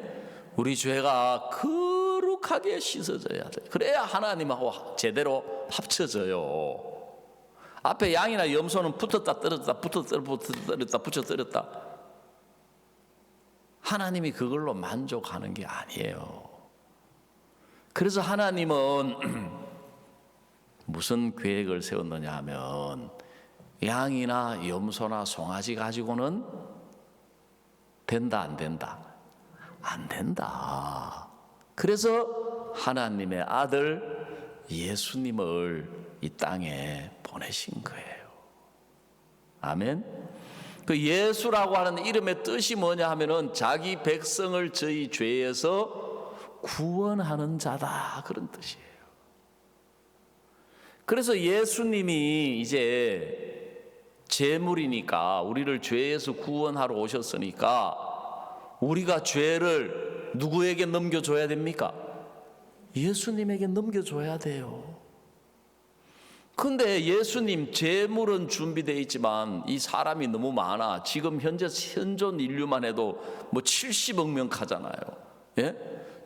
우리 죄가 거룩하게 씻어져야 돼. 그래야 하나님하고 제대로 합쳐져요. 앞에 양이나 염소는 붙었다 떨어졌다, 붙었다 떨어졌다, 붙여 떨어졌다. 하나님이 그걸로 만족하는 게 아니에요. 그래서 하나님은 무슨 계획을 세웠느냐 하면, 양이나 염소나 송아지 가지고는 된다 안 된다? 안 된다. 그래서 하나님의 아들 예수님을 이 땅에 보내신 거예요. 아멘. 그 예수라고 하는 이름의 뜻이 뭐냐 하면은 자기 백성을 저희 죄에서 구원하는 자다, 그런 뜻이에요. 그래서 예수님이 이제 제물이니까, 우리를 죄에서 구원하러 오셨으니까 우리가 죄를 누구에게 넘겨줘야 됩니까? 예수님에게 넘겨줘야 돼요. 근데 예수님 제물은 준비되어 있지만 이 사람이 너무 많아. 지금 현재 현존 인류만 해도 뭐 70억 명 가잖아요. 예?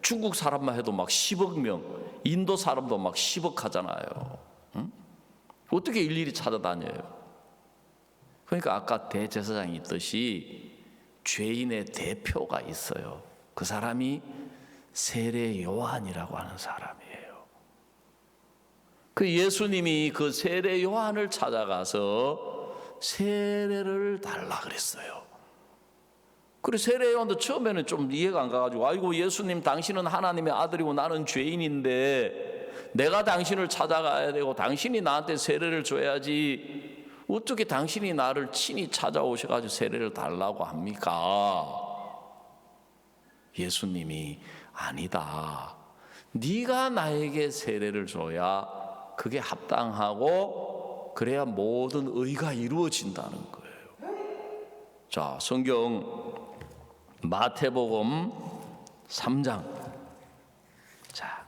중국 사람만 해도 막 10억 명, 인도 사람도 막 10억 하잖아요. 응? 어떻게 일일이 찾아다녀요? 그러니까 아까 대제사장이 있듯이 죄인의 대표가 있어요. 그 사람이 세례 요한이라고 하는 사람이에요. 그 예수님이 그 세례 요한을 찾아가서 세례를 달라 그랬어요. 그리고 세례 요한도 처음에는 좀 이해가 안 가가지고, 아이고 예수님, 당신은 하나님의 아들이고 나는 죄인인데 내가 당신을 찾아가야 되고 당신이 나한테 세례를 줘야지, 어떻게 당신이 나를 친히 찾아오셔가지고 세례를 달라고 합니까? 예수님이 아니다. 네가 나에게 세례를 줘야 그게 합당하고 그래야 모든 의가 이루어진다는 거예요. 자, 성경 마태복음 3장. 자,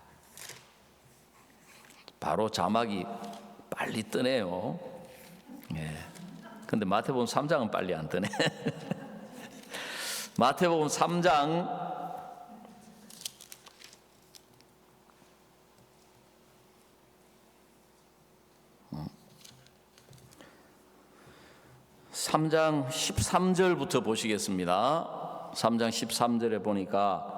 바로 자막이 빨리 뜨네요. 예. 근데 마태복음 3장은 빨리 안 뜨네. 마태복음 3장 3장 13절부터 보시겠습니다. 3장 13절에 보니까,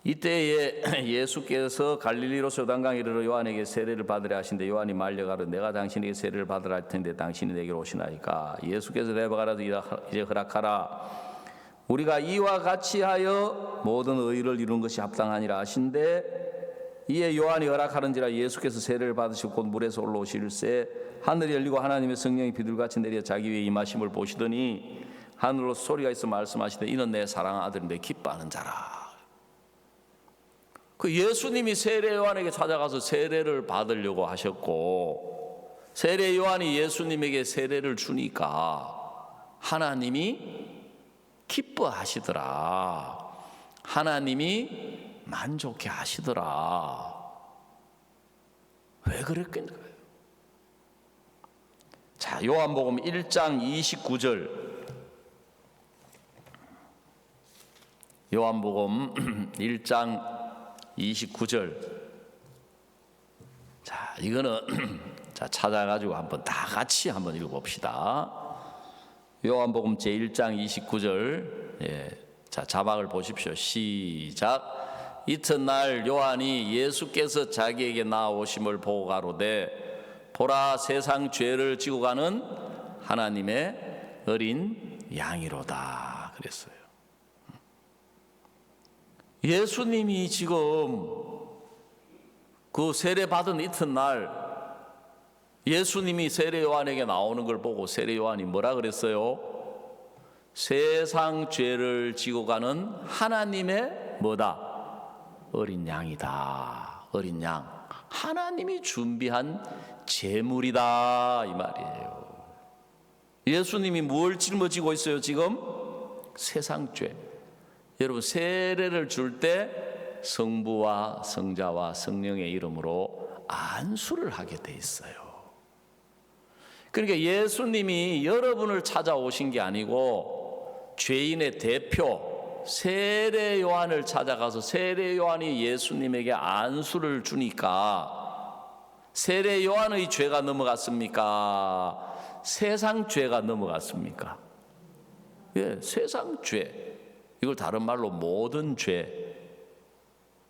이때에 예수께서 갈릴리로서 요단강 이르러 요한에게 세례를 받으려 하신데 요한이 말려가로 내가 당신에게 세례를 받으라 할 텐데 당신이 내게로 오시나이까. 예수께서 대답하라도 이제 허락하라. 우리가 이와 같이 하여 모든 의를 이룬 것이 합당하니라 하신데, 이에 요한이 허락하는지라 예수께서 세례를 받으시고 곧 물에서 올라오실새 하늘이 열리고 하나님의 성령이 비둘같이 내려 자기 위에 임하심을 보시더니 하늘로 소리가 있어 말씀하시되 이는 내 사랑하는 아들인데 기뻐하는 자라. 그 예수님이 세례 요한에게 찾아가서 세례를 받으려고 하셨고, 세례 요한이 예수님에게 세례를 주니까 하나님이 기뻐하시더라. 하나님이 만족해 하시더라. 왜 그랬겠냐고요. 자, 요한복음 1장 29절. 요한복음 1장 29절. 자, 이거는 자, 찾아가지고 한번 다 같이 한번 읽어봅시다. 요한복음 제1장 29절. 예. 자, 자막을 보십시오. 시작. 이튿날 요한이 예수께서 자기에게 나오심을 보고 가로되 보라 세상 죄를 지고 가는 하나님의 어린 양이로다 그랬어요. 예수님이 지금 그 세례 받은 이튿날 예수님이 세례 요한에게 나오는 걸 보고 세례 요한이 뭐라 그랬어요? 세상 죄를 지고 가는 하나님의 뭐다? 어린 양이다. 어린 양. 하나님이 준비한 제물이다 이 말이에요. 예수님이 뭘 짊어지고 있어요 지금? 세상 죄. 여러분 세례를 줄 때 성부와 성자와 성령의 이름으로 안수를 하게 돼 있어요. 그러니까 예수님이 여러분을 찾아오신 게 아니고 죄인의 대표 세례 요한을 찾아가서 세례 요한이 예수님에게 안수를 주니까 세례 요한의 죄가 넘어갔습니까? 세상 죄가 넘어갔습니까? 예, 세상 죄. 이걸 다른 말로 모든 죄.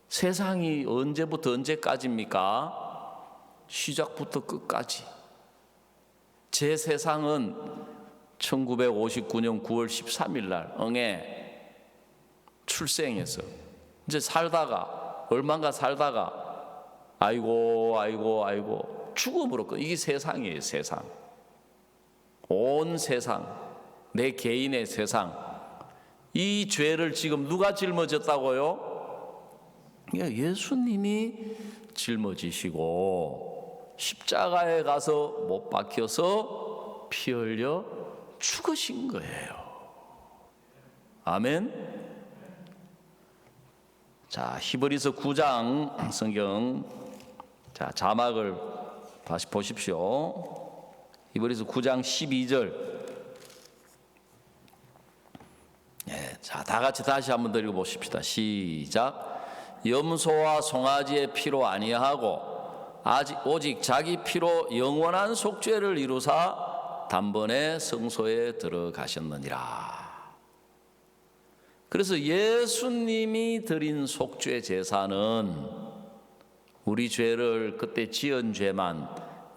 세상이 언제부터 언제까지입니까? 시작부터 끝까지. 제 세상은 1959년 9월 13일 날 응애 출생해서 이제 살다가 얼마나 살다가 아이고 죽음으로 끝. 이게 세상이에요. 세상. 온 세상. 내 개인의 세상. 이 죄를 지금 누가 짊어졌다고요? 예수님이 짊어지시고 십자가에 가서 못 박혀서 피 흘려 죽으신 거예요. 아멘. 자, 히브리서 9장 성경 자, 자막을 다시 보십시오. 히브리서 9장 12절. 자, 다 같이 다시 한번 더 읽어보십시다. 시작. 염소와 송아지의 피로 아니하고 오직 자기 피로 영원한 속죄를 이루사 단번에 성소에 들어가셨느니라. 그래서 예수님이 드린 속죄 제사는 우리 죄를 그때 지은 죄만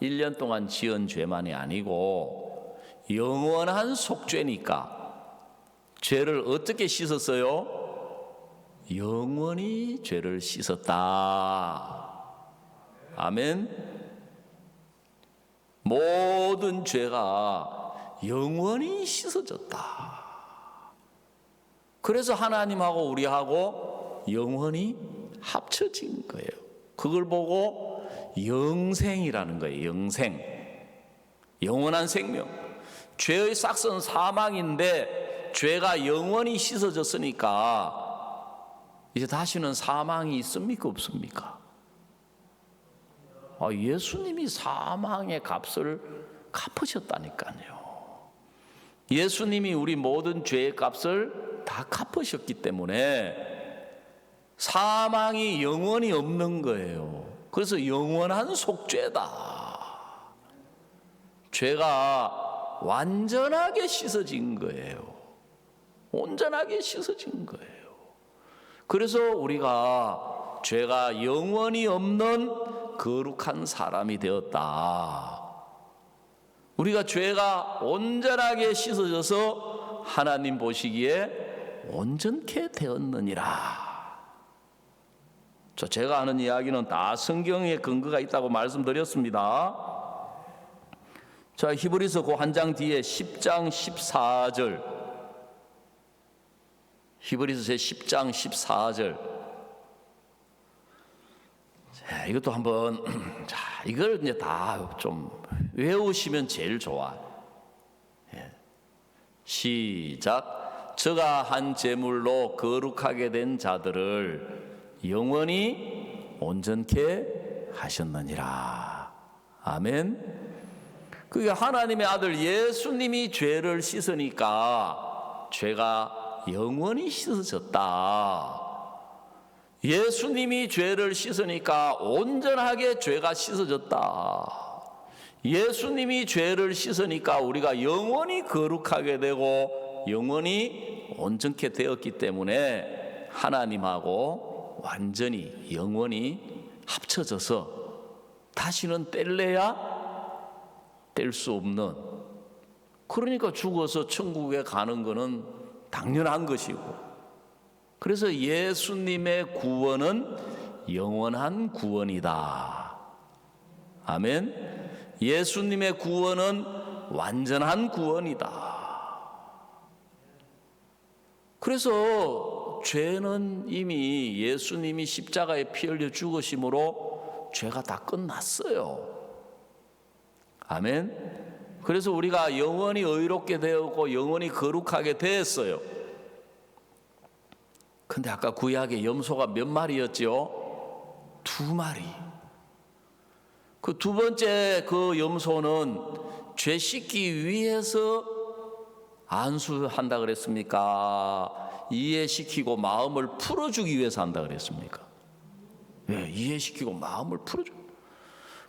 1년 동안 지은 죄만이 아니고 영원한 속죄니까 죄를 어떻게 씻었어요? 영원히 죄를 씻었다. 아멘. 모든 죄가 영원히 씻어졌다. 그래서 하나님하고 우리하고 영원히 합쳐진 거예요. 그걸 보고 영생이라는 거예요. 영생. 영원한 생명. 죄의 싹은 사망인데 죄가 영원히 씻어졌으니까 이제 다시는 사망이 있습니까? 없습니까? 예수님이 사망의 값을 갚으셨다니까요. 예수님이 우리 모든 죄의 값을 다 갚으셨기 때문에 사망이 영원히 없는 거예요. 그래서 영원한 속죄다. 죄가 완전하게 씻어진 거예요. 온전하게 씻어진 거예요. 그래서 우리가 죄가 영원히 없는 거룩한 사람이 되었다. 우리가 죄가 온전하게 씻어져서 하나님 보시기에 온전케 되었느니라. 제가 하는 이야기는 다 성경에 근거가 있다고 말씀드렸습니다. 자, 히브리서 그 한 장 뒤에 10장 14절. 히브리서 10장 14절. 자, 이것도 한번 자, 이걸 이제 다 좀 외우시면 제일 좋아. 시작. 저가 한 제물로 거룩하게 된 자들을 영원히 온전케 하셨느니라. 아멘. 그게 하나님의 아들 예수님이 죄를 씻으니까 죄가 영원히 씻어졌다. 예수님이 죄를 씻으니까 온전하게 죄가 씻어졌다. 예수님이 죄를 씻으니까 우리가 영원히 거룩하게 되고 영원히 온전케 되었기 때문에 하나님하고 완전히 영원히 합쳐져서 다시는 뗄래야 뗄 수 없는, 그러니까 죽어서 천국에 가는 것은 당연한 것이고, 그래서 예수님의 구원은 영원한 구원이다. 아멘. 예수님의 구원은 완전한 구원이다. 그래서 죄는 이미 예수님이 십자가에 피 흘려 죽으심으로 죄가 다 끝났어요. 아멘. 그래서 우리가 영원히 의롭게 되었고 영원히 거룩하게 됐어요. 근데 아까 구약의 염소가 몇 마리였죠? 2마리. 그 두 번째 그 염소는 죄 씻기 위해서 안수한다 그랬습니까? 이해시키고 마음을 풀어주기 위해서 한다 그랬습니까? 네, 이해시키고 마음을 풀어주고.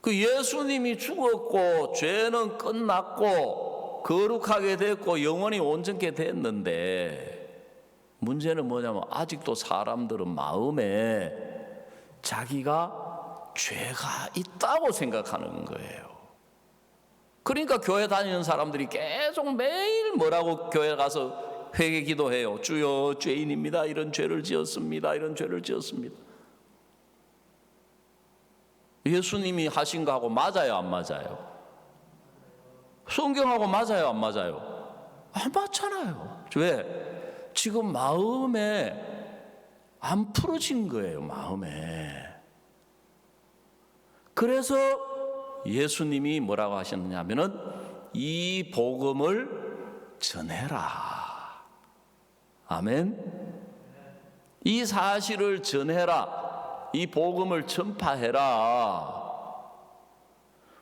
그 예수님이 죽었고 죄는 끝났고 거룩하게 됐고 영원히 온전케 됐는데, 문제는 뭐냐면 아직도 사람들은 마음에 자기가 죄가 있다고 생각하는 거예요. 그러니까 교회 다니는 사람들이 계속 매일 뭐라고 교회 가서 회개 기도해요. 주여, 죄인입니다. 이런 죄를 지었습니다. 이런 죄를 지었습니다. 예수님이 하신 거하고 맞아요, 안 맞아요? 성경하고 맞아요, 안 맞아요? 안 맞잖아요. 왜? 지금 마음에 안 풀어진 거예요, 마음에. 그래서 예수님이 뭐라고 하셨느냐 하면은 이 복음을 전해라. 아멘. 이 사실을 전해라. 이 복음을 전파해라.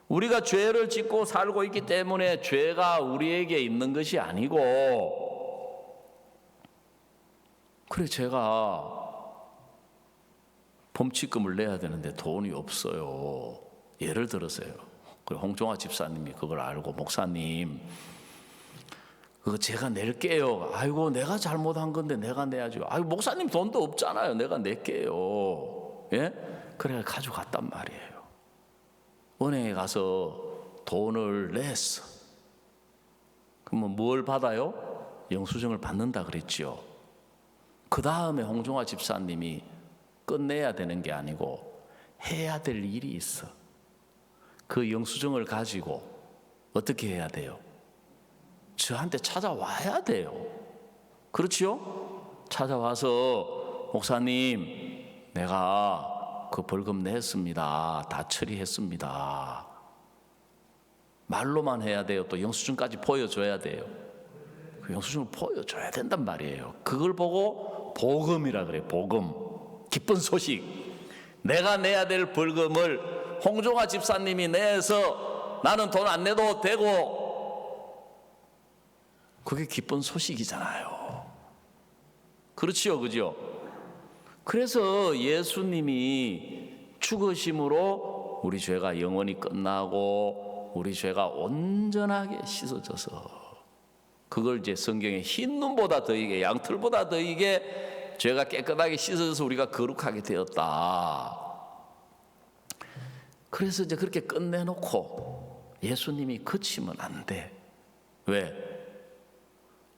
우리가 죄를 짓고 살고 있기 때문에 죄가 우리에게 있는 것이 아니고, 그래 제가 범칙금을 내야 되는데 돈이 없어요. 예를 들어서요. 그리고 홍종화 집사님이 그걸 알고, 목사님 그거 제가 낼게요. 아이고 내가 잘못한 건데 내가 내야죠. 아이고 목사님 돈도 없잖아요. 내가 낼게요. 예? 그래 가져갔단 말이에요. 은행에 가서 돈을 냈어. 그러면 뭘 받아요? 영수증을 받는다 그랬죠. 그 다음에 홍종화 집사님이 끝내야 되는 게 아니고 해야 될 일이 있어. 그 영수증을 가지고 어떻게 해야 돼요? 저한테 찾아와야 돼요. 그렇지요? 찾아와서 목사님 내가 그 벌금 냈습니다. 다 처리했습니다. 말로만 해야 돼요? 또 영수증까지 보여줘야 돼요? 그 영수증을 보여줘야 된단 말이에요. 그걸 보고 복음이라 그래요. 복음. 기쁜 소식. 내가 내야 될 벌금을 홍종화 집사님이 내서 나는 돈 안 내도 되고, 그게 기쁜 소식이잖아요. 그렇지요, 그죠? 그래서 예수님이 죽으심으로 우리 죄가 영원히 끝나고 우리 죄가 온전하게 씻어져서, 그걸 이제 성경에 흰 눈보다 더이게 양털보다 더이게 죄가 깨끗하게 씻어져서 우리가 거룩하게 되었다. 그래서 이제 그렇게 끝내놓고 예수님이 그치면 안 돼. 왜?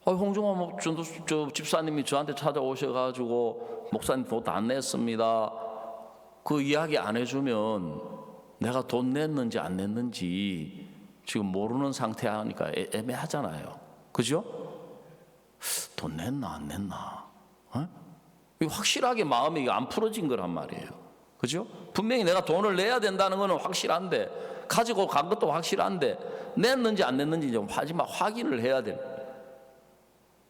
홍종화 집사님이 저한테 찾아오셔가지고 목사님 돈 안 냈습니다. 그 이야기 안 해주면 내가 돈 냈는지 안 냈는지 지금 모르는 상태 하니까 애매하잖아요. 그죠? 돈 냈나 안 냈나? 어? 확실하게 마음이 안 풀어진 거란 말이에요. 그죠? 분명히 내가 돈을 내야 된다는 것은 확실한데, 가지고 간 것도 확실한데 냈는지 안 냈는지 좀 마지막 확인을 해야 돼요.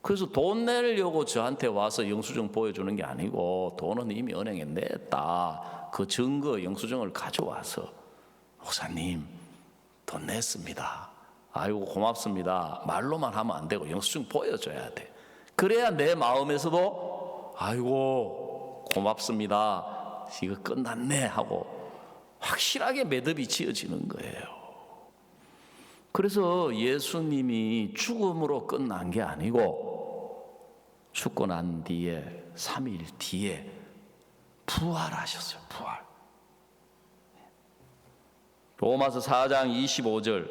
그래서 돈 내려고 저한테 와서 영수증 보여주는 게 아니고, 돈은 이미 은행에 냈다. 그 증거 영수증을 가져와서 목사님 돈 냈습니다. 아이고 고맙습니다. 말로만 하면 안 되고 영수증 보여줘야 돼. 그래야 내 마음에서도 아이고 고맙습니다. 이거 끝났네 하고 확실하게 매듭이 지어지는 거예요. 그래서 예수님이 죽음으로 끝난 게 아니고 죽고 난 뒤에 3일 뒤에 부활하셨어요. 부활. 로마서 4장 25절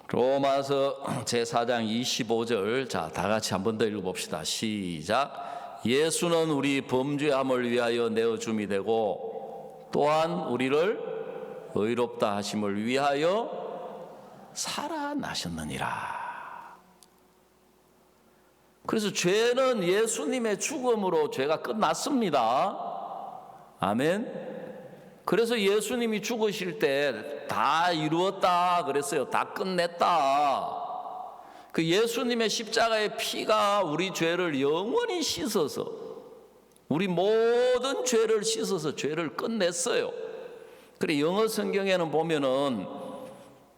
로마서 제4장 25절, 자, 다 같이 한 번 더 읽어봅시다. 시작. 예수는 우리 범죄함을 위하여 내어줌이 되고 또한 우리를 의롭다 하심을 위하여 살아나셨느니라. 그래서 죄는 예수님의 죽음으로 죄가 끝났습니다. 아멘. 그래서 예수님이 죽으실 때 다 이루었다 그랬어요. 다 끝냈다. 그 예수님의 십자가의 피가 우리 죄를 영원히 씻어서, 우리 모든 죄를 씻어서 죄를 끝냈어요. 그래, 영어 성경에는 보면은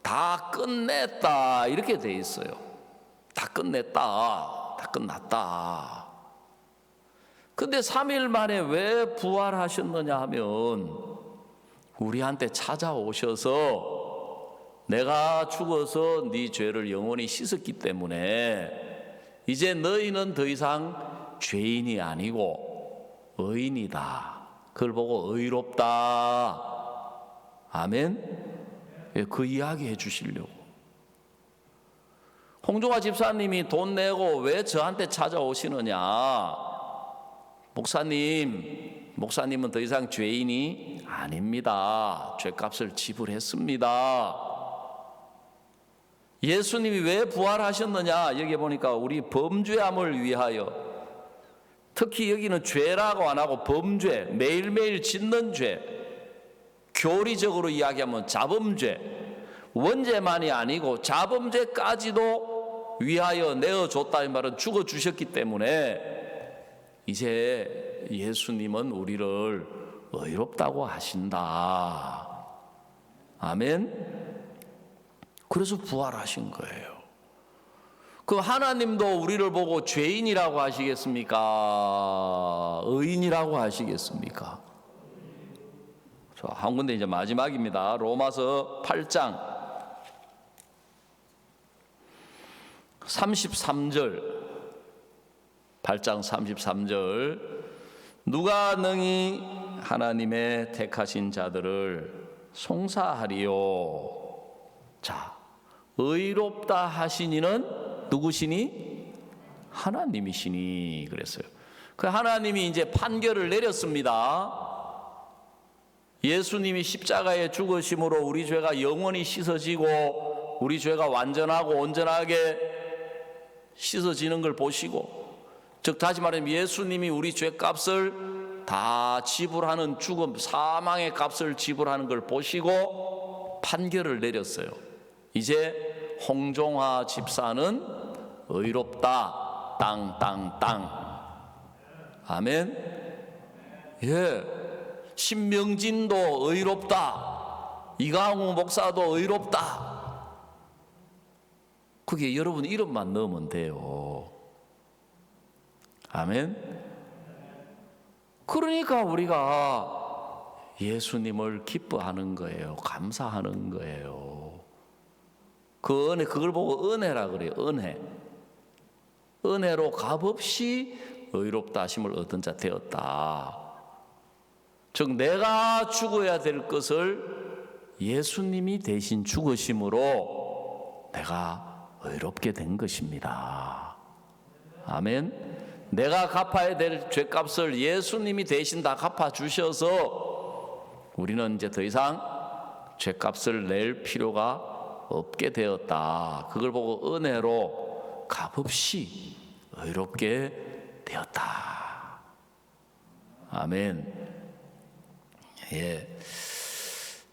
다 끝냈다 이렇게 돼 있어요. 다 끝냈다, 다 끝났다. 근데 3일 만에 왜 부활하셨느냐 하면 우리한테 찾아오셔서 내가 죽어서 네 죄를 영원히 씻었기 때문에 이제 너희는 더 이상 죄인이 아니고 의인이다. 그걸 보고 의롭다. 아멘. 그 이야기 해주시려고. 홍종화 집사님이 돈 내고 왜 저한테 찾아오시느냐? 목사님은 더 이상 죄인이 아닙니다. 죄값을 지불했습니다. 예수님이 왜 부활하셨느냐? 여기 보니까 우리 범죄함을 위하여, 특히 여기는 죄라고 안 하고 범죄, 매일매일 짓는 죄, 교리적으로 이야기하면 자범죄, 원죄만이 아니고 자범죄까지도 위하여 내어줬다. 이 말은 죽어주셨기 때문에 이제 예수님은 우리를 의롭다고 하신다. 아멘. 그래서 부활하신 거예요. 그 하나님도 우리를 보고 죄인이라고 하시겠습니까? 의인이라고 하시겠습니까? 한 군데 이제 마지막입니다. 로마서 8장 33절, 8장 33절. 누가 능히 하나님의 택하신 자들을 송사하리요. 자, 의롭다 하시니는 누구시니? 하나님이시니 그랬어요. 그 하나님이 이제 판결을 내렸습니다. 예수님이 십자가에 죽으심으로 우리 죄가 영원히 씻어지고 우리 죄가 완전하고 온전하게 씻어지는 걸 보시고, 즉 다시 말하면 예수님이 우리 죄값을 다 지불하는, 죽음 사망의 값을 지불하는 걸 보시고 판결을 내렸어요. 이제 홍종화 집사는 의롭다. 땅땅땅. 아멘. 예. 신명진도 의롭다. 이강우 목사도 의롭다. 그게 여러분 이름만 넣으면 돼요. 아멘. 그러니까 우리가 예수님을 기뻐하는 거예요. 감사하는 거예요. 그 은혜, 그걸 보고 은혜라 그래요. 은혜로 값없이 의롭다 하심을 얻은 자 되었다. 즉 내가 죽어야 될 것을 예수님이 대신 죽으심으로 내가 의롭게 된 것입니다. 아멘. 내가 갚아야 될 죄값을 예수님이 대신 다 갚아주셔서 우리는 이제 더 이상 죄값을 낼 필요가 없게 되었다. 그걸 보고 은혜로 값없이 의롭게 되었다. 아멘. 예.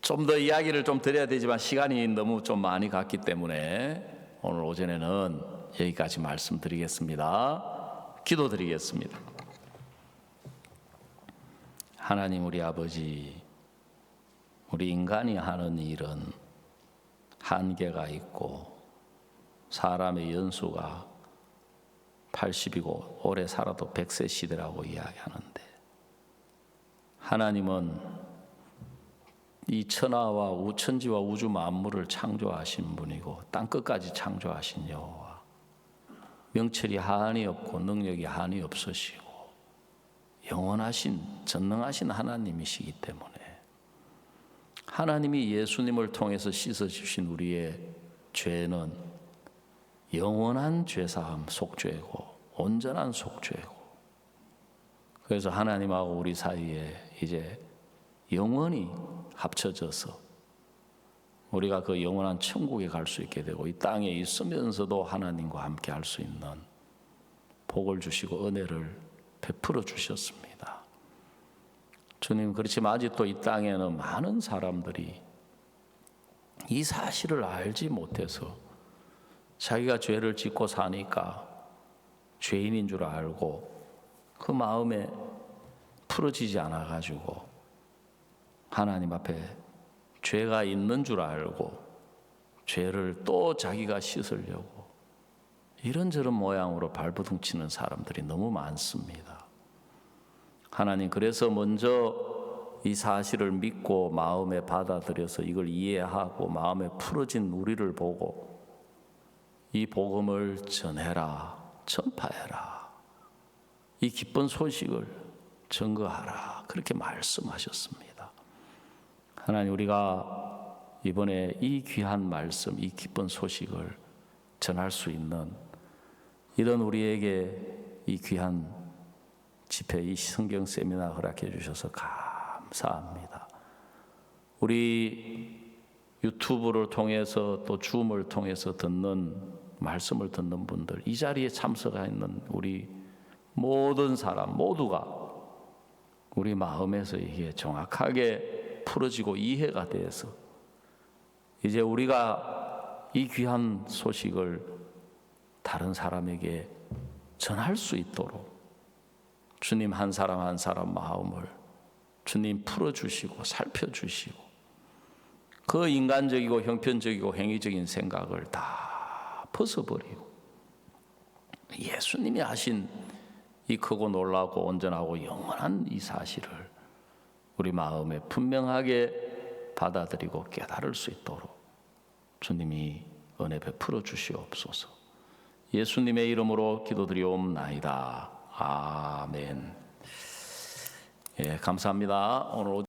좀 더 이야기를 좀 드려야 되지만 시간이 너무 좀 많이 갔기 때문에 오늘 오전에는 여기까지 말씀드리겠습니다. 기도드리겠습니다. 하나님 우리 아버지, 우리 인간이 하는 일은 한계가 있고 사람의 연수가 80이고 오래 살아도 100세 시대라고 이야기하는데, 하나님은 이 천하와 천지와 우주 만물을 창조하신 분이고 땅끝까지 창조하신 여호와, 명철이 한이 없고 능력이 한이 없으시고 영원하신 전능하신 하나님이시기 때문에 하나님이 예수님을 통해서 씻어주신 우리의 죄는 영원한 죄사함 속죄고 온전한 속죄고, 그래서 하나님하고 우리 사이에 이제 영원히 합쳐져서 우리가 그 영원한 천국에 갈 수 있게 되고, 이 땅에 있으면서도 하나님과 함께 할 수 있는 복을 주시고 은혜를 베풀어 주셨습니다. 주님, 그렇지만 아직도 이 땅에는 많은 사람들이 이 사실을 알지 못해서 자기가 죄를 짓고 사니까 죄인인 줄 알고 그 마음에 풀어지지 않아 가지고 하나님 앞에 죄가 있는 줄 알고 죄를 또 자기가 씻으려고 이런저런 모양으로 발버둥치는 사람들이 너무 많습니다. 하나님, 그래서 먼저 이 사실을 믿고 마음에 받아들여서 이걸 이해하고 마음에 풀어진 우리를 보고 이 복음을 전해라, 전파해라, 이 기쁜 소식을 증거하라, 그렇게 말씀하셨습니다. 하나님, 우리가 이번에 이 귀한 말씀, 이 기쁜 소식을 전할 수 있는 이런 우리에게 이 귀한 집회, 이 성경 세미나 허락해 주셔서 감사합니다. 우리 유튜브를 통해서 또 줌을 통해서 말씀을 듣는 분들, 이 자리에 참석하는 우리 모든 사람 모두가 우리 마음에서 이게 정확하게 풀어지고 이해가 돼서 이제 우리가 이 귀한 소식을 다른 사람에게 전할 수 있도록 주님 한 사람 한 사람 마음을 주님 풀어주시고 살펴주시고 그 인간적이고 형편적이고 행위적인 생각을 다 벗어버리고 예수님이 하신 이 크고 놀라고 온전하고 영원한 이 사실을 우리 마음에 분명하게 받아들이고 깨달을 수 있도록 주님이 은혜 베풀어 주시옵소서. 예수님의 이름으로 기도드리옵나이다. 아멘. 예, 감사합니다. 오늘